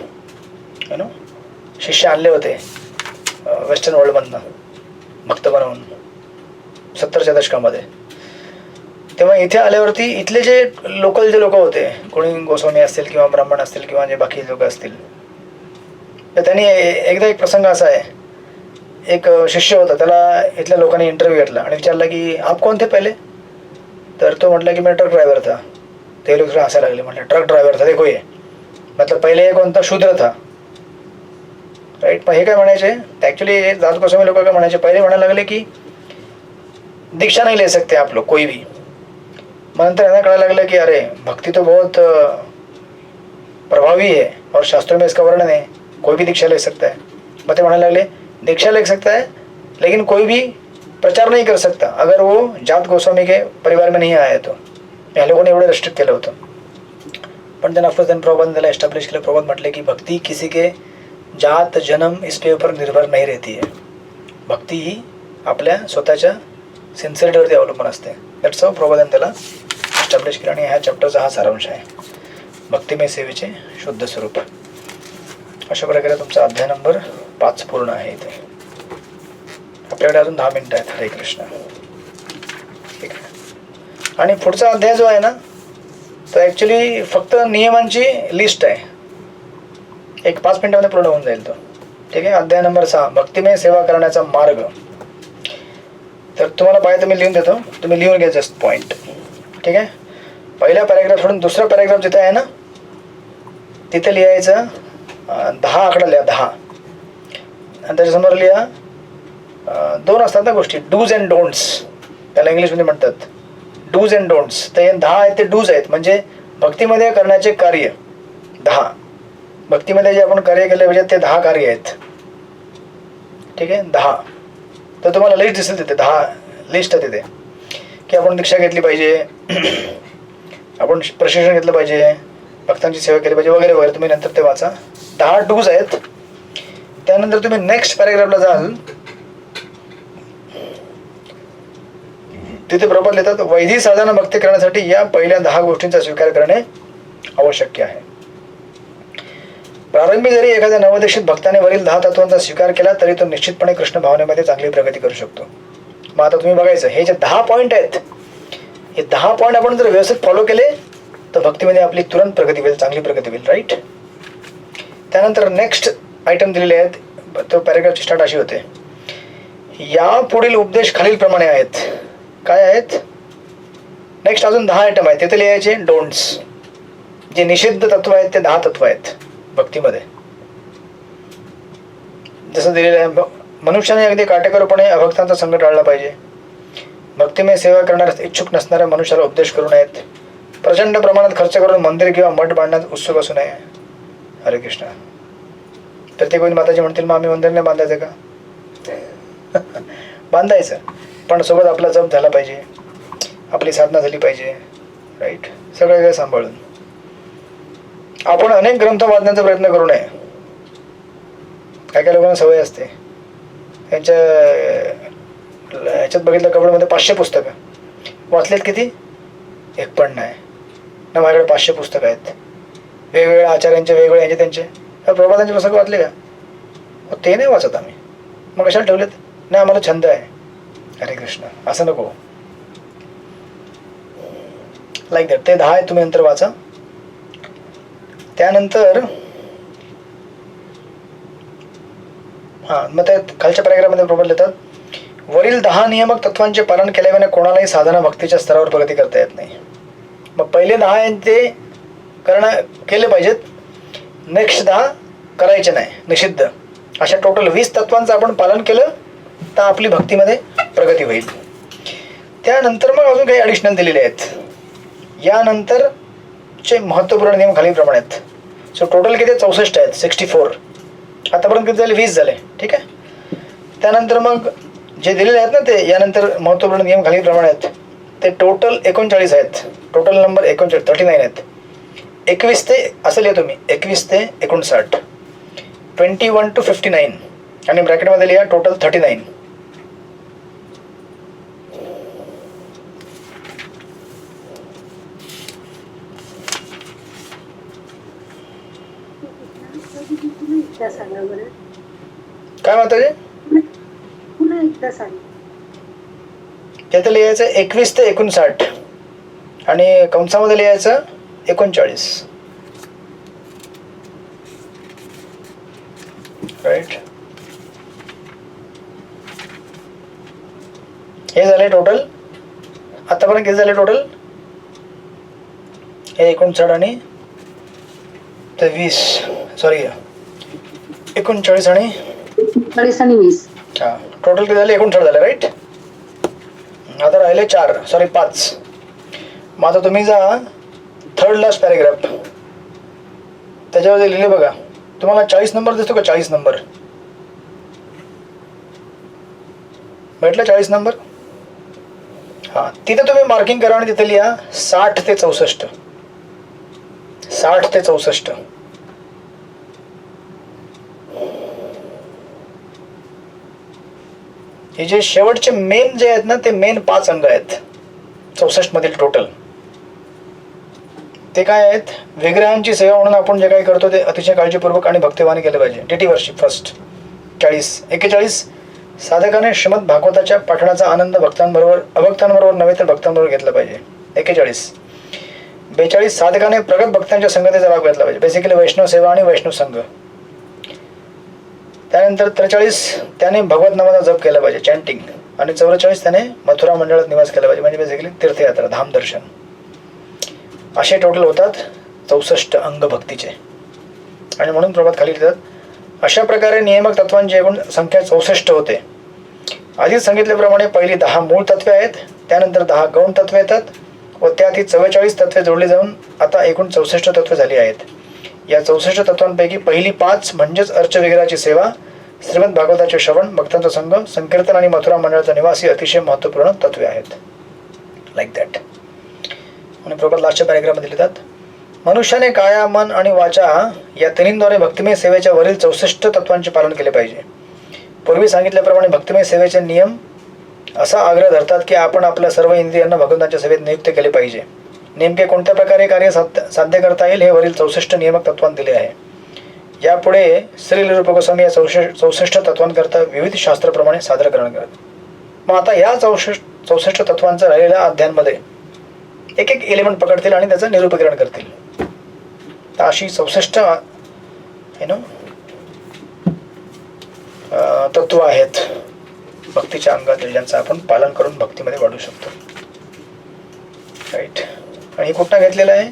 शिष्य आणले होते वेस्टर्न वर्ल्डमधनं भक्त बनवून 70च्या दशकामध्ये, तेव्हा इथे आल्यावरती इथले जे लोकल जे लोक होते, कोणी गोस्वामी असतील किंवा ब्राह्मण असतील किंवा जे बाकी लोक असतील, तर त्यांनी एकदा एक प्रसंग असा आहे, एक शिष्य होता, त्याला इथल्या लोकांनी इंटरव्ह्यू घेतला आणि विचारला की आप कौन थे पहिले? तर तो म्हटला की मैं ट्रक ड्रायव्हर था. ते लोक हसायला लागले, म्हटलं ट्रक ड्रायव्हर था, देखो ये मतलब पहिले कोणता शूद्र था. राईट. मग हे काय म्हणायचे ॲक्च्युली दास गोस्वामी लोक काय म्हणायचे, पहिले म्हणायला लागले की दीक्षा नहीं ले सकते आप लोग कोई भी. मग नंतर यांना कळायला लागलं की अरे भक्ति तो बहुत प्रभावी है और शास्त्रों में इसका वर्णन है, कोई भी दीक्षा ले सकता है. मग ते म्हणायला लागले दीक्षा ले सकता है लेकिन कोई भी प्रचार नहीं कर सकता अगर वो जात गोस्वामी के परिवार में नहीं आया तो. या लोगों ने एवढं रेस्ट्रिक्ट केलं होतं. पण त्यांना ऑफकोर्स त्यांनी प्रभुपादांनी त्याला एस्टॅब्लिश केलं. प्रभुपाद म्हटले की भक्ति किसी के जात जन्म इसके ऊपर निर्भर नहीं रहती है. भक्ती ही आपल्या स्वतःच्या सिन्सिअरिटीवरती अवलंबून असते. दॅट्स हाऊ प्रभुपादांनी त्याला एस्टॅब्लिश केलं. आणि ह्या चॅप्टरचा हा सारांश आहे, भक्तिमय सेवेचे शुद्ध स्वरूप. अशा प्रकारे तुमचा अध्याय नंबर 5 पूर्ण आहे. इथे आपल्याकडे अजून 10 मिनिटं आहेत. हरे कृष्ण. ठीक आहे. आणि पुढचा अध्याय जो आहे ना, तो ॲक्च्युली फक्त नियमांची लिस्ट आहे. एक 5 मिनिटामध्ये पूर्ण होऊन जाईल तो. ठीक आहे. अध्याय नंबर 6, भक्तिमय सेवा करण्याचा मार्ग. तर तुम्हाला पाहिजे तर मी लिहून देतो, तुम्ही लिहून घ्या जस्ट पॉईंट. ठीक आहे. पहिल्या पॅरेग्राफ सोडून दुसरा पॅरेग्राफ जिथे आहे ना, तिथे लिहायचं 10 आकडा लिहा, 10. आणि त्याच्यासमोर लिहा 2 असतात ना गोष्टी, डूज अँड डोंट्स, त्याला इंग्लिशमध्ये म्हणतात डूज अँड डोंट्स. ते 10 आहेत ते डूज आहेत, म्हणजे भक्तीमध्ये करण्याचे कार्य 10. भक्तीमध्ये जे आपण कार्य केले पाहिजे ते 10 कार्य आहेत. ठीक आहे. 10. तर तुम्हाला लिस्ट दिसेल तिथे, 10 लिस्ट आहे तिथे, की आपण दीक्षा घेतली पाहिजे, आपण प्रशिक्षण घेतलं पाहिजे, भक्तांची सेवा केली पाहिजे वगैरे वगैरे. तुम्ही नंतर ते वाचा. 10 डूज आहेत. त्यानंतर तुम्ही नेक्स्ट पॅरेग्राफला जाल, तिथे प्रभुपाद लिहितात वैधी साधना भक्ती करण्यासाठी या पहिल्या 10 गोष्टींचा स्वीकार करणे आवश्यक आहे. प्रारंभी जरी एखाद्या नवदीक्षित भक्ताने वरील 10 तत्वांचा स्वीकार केला तरी तो निश्चितपणे कृष्ण भावनेमध्ये चांगली प्रगती करू शकतो. मग आता तुम्ही बघायचं, हे जे 10 पॉईंट आहेत, हे 10 पॉईंट आपण जर व्यवस्थित फॉलो केले तर भक्तीमध्ये आपली तुरंत प्रगती होईल, चांगली प्रगती होईल. राईट. त्यानंतर नेक्स्ट आयटम दिलेले आहेत. तो पॅरेग्राफची स्टार्ट अशी होते, या पुढील उपदेश खालील प्रमाणे आहेत. काय आहेत? नेक्स्ट अजून 10 आयटम आहेत, तिथे लिहायचे डोंट्स. जे निषिद्ध तत्व आहेत ते 10 तत्व आहेत भक्तीमध्ये. जसं दिलेलं आहे, मनुष्याने अगदी काटेकोरपणे अभक्तांचा संग टाळला पाहिजे. भक्तिमय सेवा करण्यास इच्छुक नसणाऱ्या मनुष्याला उपदेश करू नयेत. प्रचंड प्रमाणात खर्च करून मंदिर किंवा मठ बांधण्यात उत्सुक असू नये. हरे कृष्ण. तर ते कोणी माताजी म्हणतील मग आम्ही मंदिर नाही बांधायचं का? बांधायचं, पण सोबत आपला जप झाला पाहिजे, आपली साधना झाली पाहिजे. राईट. सगळं काही सांभाळून. आपण अनेक ग्रंथ वाचण्याचा प्रयत्न करू नये. काय काय लोकांना सवय असते, त्यांच्या ह्याच्यात बघितलं कबडमध्ये 500 पुस्तकं वाचलेत, किती? एक पण नाही ना. माझ्याकडे 500 पुस्तकं आहेत, वेगवेगळ्या आचार्यांचे, वेगवेगळे यांचे त्यांचे. प्रभुपादांची पुस्तकं वाचले का? ते नाही वाचत आम्ही. मग कशाला ठेवलेत? नाही, आम्हाला छंद आहे. हरे कृष्ण. असं नको. Like that. ते 10 आहेत, तुम्ही नंतर वाचा. त्यानंतर मग त्या खालच्या पॅरेग्राफमध्ये प्रॉब्लेम येतात, वरील 10 नियामक तत्वांचे पालन केल्याने कोणालाही साधना भक्तीच्या स्तरावर प्रगती करता येत नाही. मग पहिले 10 आहेत ते केले पाहिजेत, नेक्स्ट 10 करायचे नाही, निषिद्ध. अशा टोटल 20 तत्वांचं आपण पालन केलं तर आपली भक्तीमध्ये प्रगती होईल. त्यानंतर मग अजून काही ॲडिशनल दिलेले आहेत. यानंतरचे महत्त्वपूर्ण नियम खालीलप्रमाणे आहेत. सो टोटल किती? 64 आहेत, 64. आतापर्यंत किती झाले? 20 झाले. ठीक आहे. त्यानंतर मग जे दिलेले आहेत ना ते यानंतर महत्त्वपूर्ण नियम खालीलप्रमाणे आहेत. ते टोटल 39 आहेत. टोटल नंबर 39 आहेत. 21 ते असं लिहा तुम्ही, 21 ते 59, 21 to 59, आणि ब्रॅकेटमध्ये लिहा टोटल 39. एकदा सांगा बरं. काय माताजी? पुन्हा एकदा सांगा. त्यात लिहायचं 21 ते 59 आणि कंसामध्ये लिहायचं 39. राईट. हे झाले टोटल. आतापर्यंत किती झाले टोटल? हे 59 आणि 20, सॉरी 39 आणि 40 आणि 20. हा, टोटल किती झाले? 59 झाले. राईट. आता राहिले 4, सॉरी 5. मग आता तुम्ही जा थर्ड लास्ट पॅरेग्राफ, त्याच्यावरती लिहिले बघा. तुम्हाला 40 नंबर दिसतो का? 40 नंबर भेटला? 40 नंबर. हा, तिथे तुम्ही मार्किंग करा आणि तिथे लिहा 60 ते 64. 60 ते 64. हे जे शेवटचे मेन जे आहेत ना, ते मेन 5 अंग आहेत 64 मधील टोटल. ते काय आहेत? विग्रहांची सेवा म्हणून आपण जे काही करतो ते अतिशय काळजीपूर्वक आणि भक्तिभावाने केले पाहिजे. TT worship first. 41 साधकाने श्रीमद भागवताच्या पाठणाचा आनंद भक्तांबरोबर, अभक्तांबरोबर नव्हे तर भक्तांबरोबर घेतला पाहिजे. 42 साधकाने प्रगत भक्तांच्या संगतीचा लाभ घेतला पाहिजे. बेसिकली वैष्णव सेवा आणि वैष्णव संघ. त्यानंतर 43 त्याने भगवत नामाचा जप केला पाहिजे, चॅन्टिंग. आणि 44 त्याने मथुरा मंडळात निवास केला पाहिजे, म्हणजे बेसिकली तीर्थयात्रा, धामदर्शन. असे टोटल होतात 64 अंग भक्तीचे. आणि म्हणून प्रभात खाली लिहितात, अशा प्रकारे नियामक तत्वांची एकूण संख्या 64 होते. आधीच सांगितल्याप्रमाणे पहिली 10 मूळ तत्वे आहेत, त्यानंतर 10 गौण तत्वे येतात व त्यात ही 44 तत्वे जोडली जाऊन आता एकूण 64 तत्वे झाली आहेत. या 64 तत्वांपैकी पहिली 5 म्हणजेच अर्चविग्रहाची सेवा, श्रीमद भागवताचे श्रवण, भक्तांचा संघ, संकीर्तन आणि मथुरा मंडळाचा निवास ही अतिशय महत्त्वपूर्ण तत्वे आहेत. Like that. आणि प्रभात लास्टच्या पॅरेग्राफमध्ये लिहितात, मनुष्याने काया, मन आणि वाचा या तिन्हींद्वारे भक्तिमय सेवेच्या वरील 64 तत्वांचे पालन केले पाहिजे. पूर्वी सांगितल्याप्रमाणे भक्तिमय सेवेचे नियम असा आग्रह धरतात की आपण आपल्या सर्व इंद्रियांना भगवंताच्या सेवेत नियुक्त केले पाहिजे. नेमके कोणत्या प्रकारे कार्य साध्य करता येईल हे वरील 64 नियमक तत्वांत दिले आहे. यापुढे श्री निरूपक गोस्वामी या 64 तत्वांकरता विविध शास्त्राप्रमाणे सादरीकरण करतात. मग आता या 64 तत्वांचं राहिलेल्या अध्यायांमध्ये एक एक एलिमेंट पकडतील आणि त्याचं निरूपीकरण करतील. तर अशी 64 तत्व आहेत भक्तीच्या अंगातील, ज्यांचं आपण पालन करून भक्तीमध्ये वाढू शकतो. राईट. आणि हे कुठं घेतलेलं आहे?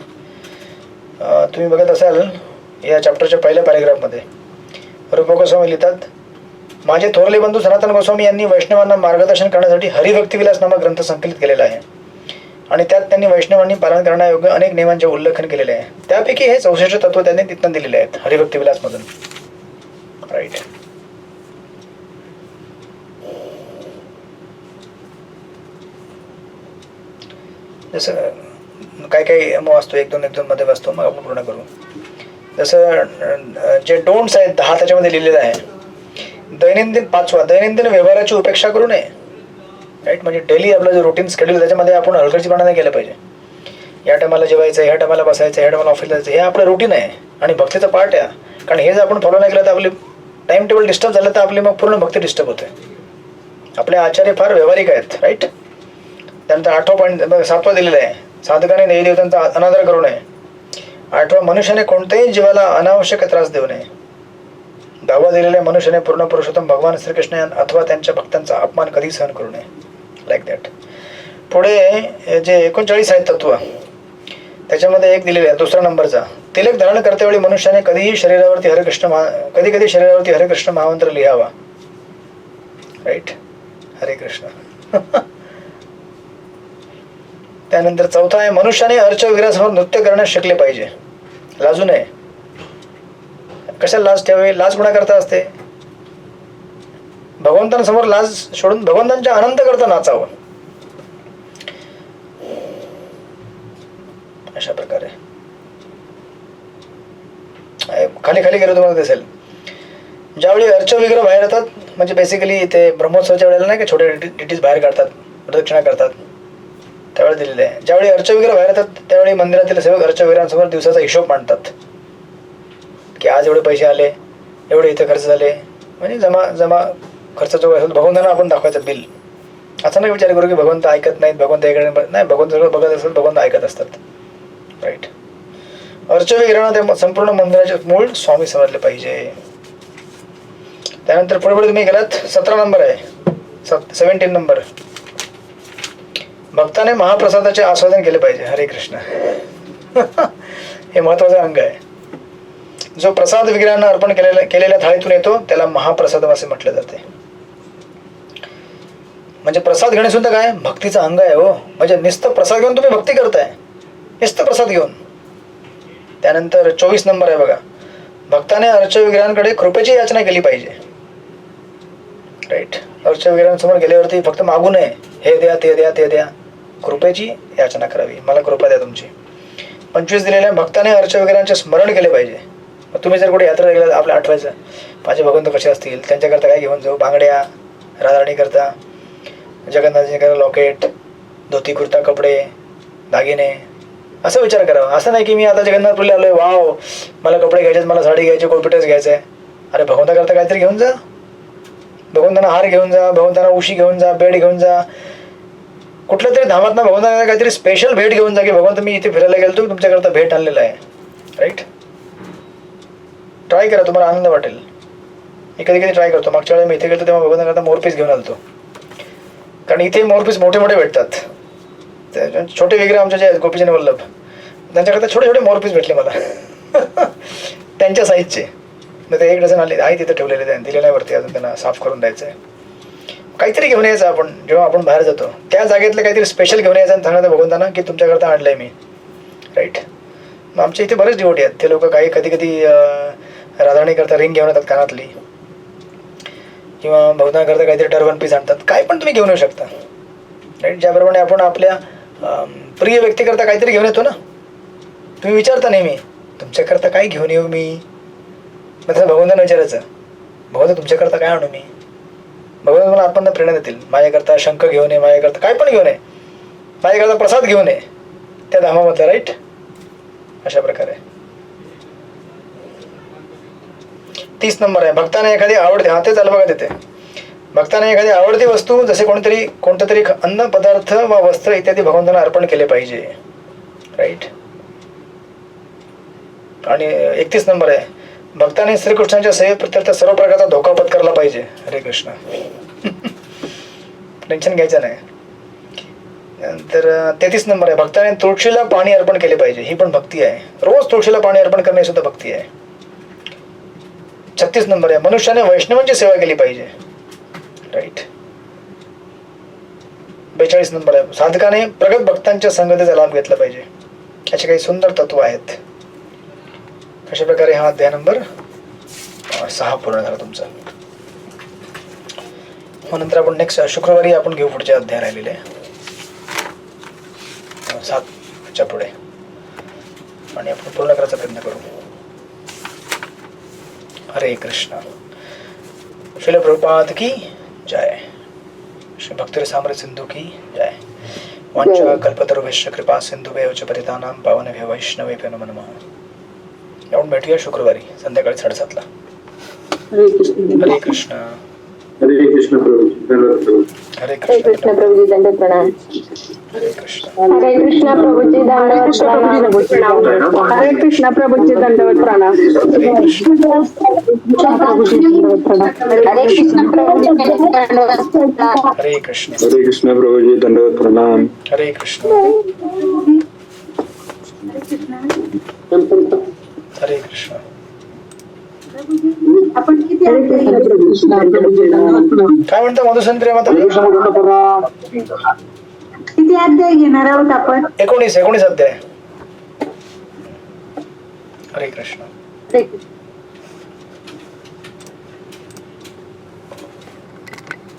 तुम्ही बघत असाल या चॅप्टरच्या पहिल्या पॅरेग्राफमध्ये रूप गोस्वामी लिहितात, माझे थोरले बंधू सनातन गोस्वामी यांनी वैष्णवांना मार्गदर्शन करण्यासाठी हरिभक्तिविलास नामक ग्रंथ संकलित केलेला आहे आणि त्यात त्यांनी वैष्णवांनी पालन करण्यायोग्य अनेक नियमांचे उल्लेखन केलेले आहे. त्यापैकी हे 64 तत्व त्यांनी तिथून दिलेले आहेत हरिभक्तिविलासमधून. राईट. जसं काही काही वाचतो, एक दोन मध्ये वाचतो, मग आपण पूर्ण करू. जसं जे डोंट्स आहेत 10 त्याच्यामध्ये लिहिलेलं आहे. दैनंदिन 5वा, दैनंदिन व्यवहाराची उपेक्षा करू नये. राईट. म्हणजे डेली आपलं जे रुटीन शेड्यूल त्याच्यामध्ये आपण हलगर्जीपणा नाही केलं पाहिजे. या टायमाला जेवायचं, ह्या टायमाला बसायचं, ह्या टायमाला ऑफिसला जायचं, हे आपलं रुटीन आहे आणि भक्तीचा पार्ट आहे. कारण हे जर आपण फॉलो नाही केलं तर आपली टाइम टेबल डिस्टर्ब झालं तर आपली मग पूर्ण भक्ती डिस्टर्ब होते. आपले आचार्य फार व्यावहारिक आहेत. राईट. त्यानंतर 8वा पॉईंट 7वा दिलेला आहे, साधकाने देवी देवतांचा अनादर करू नये. 8वा, मनुष्याने कोणत्याही जीवाला अनावश्यक त्रास देऊ नये. 10वा दिलेला आहे, मनुष्याने पूर्ण पुरुषोत्तम भगवान श्रीकृष्ण अथवा त्यांच्या भक्तांचा अपमान कधी सहन करू नये. Like that. पुढे जे 39 आहेत तत्व, त्याच्यामध्ये एक दिलेले आहे 2रा नंबरचा, तिलक धारण करतेवेळी मनुष्याने कधीही शरीरावरती कधी शरीरावरती हरे कृष्ण महामंत्र लिहावा. राईट. हरे कृष्ण. त्यानंतर 4था आहे, मनुष्याने अर्च विग्रहासमोर नृत्य करण्यास शिकले पाहिजे. लाजू नये. कशाला लाज ठेवावी? लाज कोणाकरता असते? भगवंतांसमोर लाज सोडून भगवंतांच्या आनंद करता नाचावं. अशा प्रकारे खाली गेलो तुम्हाला दिसेल. ज्यावेळी अर्च विग्रह बाहेर येतात, म्हणजे बेसिकली ते ब्रह्मोत्सवाच्या वेळेला नाही का छोटे डिटीज बाहेर काढतात, प्रदक्षिणा करतात, त्यावेळी दिलेले आहे. ज्यावेळी अर्च विग्रह बाहेर येतात त्यावेळी मंदिरातील सेवक अर्च विग्रहांसमोर दिवसाचा हिशोब मांडतात की आज एवढे पैसे आले, एवढे इथं खर्च झाले, म्हणजे जमा खर्च जो असेल भगवंतांना आपण दाखवायचं बिल. असं नाही विचार करू की भगवंत ऐकत नाहीत, भगवंत इकडे नाही, भगवंत सगळं बघत असतात, भगवंत ऐकत असतात. राईट. अर्चविग्रहांना ते संपूर्ण मंदिराचे मूळ स्वामी समजले पाहिजे. त्यानंतर पुढे तुम्ही गेलात 17 नंबर आहे, 17 नंबर. भक्ताने महाप्रसादाचे आस्वादन केले पाहिजे. हरे कृष्ण. हे महत्वाचं अंग आहे. जो प्रसाद विग्रहांना अर्पण केलेल्या थाळीतून येतो त्याला महाप्रसाद असे म्हटले जाते. म्हणजे प्रसाद घेणे सुद्धा काय भक्तीचा अंग आहे हो. म्हणजे नुसतं प्रसाद घेऊन तुम्ही भक्ती करताय, नुसतं प्रसाद घेऊन. त्यानंतर 24 नंबर आहे बघा. भक्ताने अर्च विग्रहांकडे कृपेची याचना केली पाहिजे. राईट. अर्च विग्रहांसमोर गेल्यावरती फक्त मागू नये, हे द्या ते द्या ते द्या, कृपेची याचना करावी, मला कृपा द्या तुमची. 25 दिलेल्या भक्ताने अर्च विग्रहांचे स्मरण केले पाहिजे. तुम्ही जर कुठे यात्रा गेला आपल्या आठवायचं माझे भगवंत कसे असतील, त्यांच्याकरता काय घेऊन जाऊ, बांगड्या, राधाराणी करता, जगन्नाथजी करता लॉकेट, धोती कुर्ता कपडे, दागिने, असं विचार करावा. असं नाही की मी आता जगन्नाथपुरीला आलोय, वाव मला कपडे घ्यायचे, मला साडी घ्यायची, कोलपिटच घ्यायचं आहे. अरे भगवंताकरता काहीतरी घेऊन जा, भगवंतांना हार घेऊन जा, भगवंतांना उशी घेऊन जा, बेड घेऊन जा, कुठल्या तरी धामात ना भगवंतांना काहीतरी स्पेशल भेट घेऊन जा की भगवंत मी इथे फिरायला गेलो, तुमच्याकरता भेट आणलेला आहे. राईट. ट्राय करा, तुम्हाला आनंद वाटेल. मी कधी कधी ट्राय करतो. मागच्या वेळेला मी इथे गेलो तेव्हा भगवंतांकरता मोरपीस घेऊन आलतो, कारण इथे मोरपीस मोठे मोठे भेटतात. छोटे विग्रह आमचे जे आहेत गोपीचंद वल्लभ, त्यांच्याकरता छोटे छोटे मोरपीस भेटले मला त्यांच्या साईजचे. मग ते 1 डझन आले आहे तिथे ठेवलेले, त्यांनी दिले नाही वरती, अजून त्यांना साफ करून द्यायचं आहे. काहीतरी घेऊन यायचं आपण जेव्हा आपण बाहेर जातो, त्या जागेतलं काहीतरी स्पेशल घेऊन यायचं आणि सांगायचं भगवंतांना की तुमच्याकरता आणलंय मी. राईट. मग आमच्या इथे बरेच डिवोटी आहेत, ते लोक काही कधी कधी राधाराणी करता रिंग घेऊन येतात कानातली, किंवा भगवंतांकरता काहीतरी टर्बन पीस आणतात, काय पण तुम्ही घेऊन येऊ शकता. राईट. ज्याप्रमाणे आपण आपल्या प्रिय व्यक्तीकरता काहीतरी घेऊन येतो ना, तुम्ही विचारता नेहमी तुमच्याकरता काय घेऊन येऊ मी. मग तसं भगवंतांना विचारायचं, भगवंत तुमच्याकरता काय आणू मी. भगवंत मला आत्मन प्रेरणा देतील. माझ्याकरता शंख घेऊन ये, माझ्याकरता काय पण घेऊन ये, माझ्याकरता प्रसाद घेऊन ये त्या धामामधला. राईट. अशा प्रकारे 30 नंबर आहे. भक्ताने एखादी आवडते, हा तेच आलं बघा तिथे. भक्ताने एखादी आवडती वस्तू जसे कोणतं तरी अन्न पदार्थ वा वस्त्र इत्यादी भगवंतांना अर्पण केले पाहिजे. राईट. आणि 31 नंबर आहे. भक्ताने श्रीकृष्णाच्या सेवेप्रित्यर्थ सर्व प्रकारचा धोका पत्करला पाहिजे. हरे कृष्ण. टेन्शन घ्यायचं नाही. नंतर 33 नंबर आहे. भक्ताने तुळशीला पाणी अर्पण केले पाहिजे. ही पण भक्ती आहे. रोज तुळशीला पाणी अर्पण करणे सुद्धा भक्ती आहे. 36 नंबर आहे. मनुष्याने वैष्णवांची सेवा केली पाहिजे. राईट. 42 नंबर आहे. साधकाने प्रगत भक्तांच्या संगतीचा लाभ घेतला पाहिजे. याचे काही सुंदर तत्व आहेत. अशा प्रकारे हा अध्याय नंबर 6 पूर्ण झाला तुमचा. मग नंतर आपण नेक्स्ट शुक्रवारी आपण घेऊ पुढचे अध्याय राहिलेले 7च्या पुढे, आणि आपण पूर्ण करायचा प्रयत्न करू. हरे कृष्ण. श्रील प्रभुपाद की जय. श्री भक्ति साम्राज्य सिंधु की जय. वांछा कल्पतरुभ्यश्च कृपा सिंधुभ्येव च पतितानां पावनेभ्यो वैष्णवेभ्यो नमो नमः. आपण भेटूया शुक्रवारी संध्याकाळी 7:30ला. हरे कृष्ण. हरे कृष्ण प्रभुजी. हरे कृष्ण प्रभुजी दंडवत प्रणाम. हरे कृष्ण. हरे कृष्ण प्रभुजी दंडवत प्रणाम. हरे कृष्ण प्रभुजी दंडवत प्रणाम. हरे कृष्ण. हरे कृष्ण प्रभुजी दंडवत प्रणाम. हरे कृष्ण. हरे कृष्ण प्रभुजी दंडवत प्रणाम. हरे कृष्ण. हरे कृष्ण. आपण किती काय म्हणता मधुसूदन माता? किती अध्याय घेणार आहोत आपण? 19 अध्याय. हरे कृष्ण. हरे कृष्ण.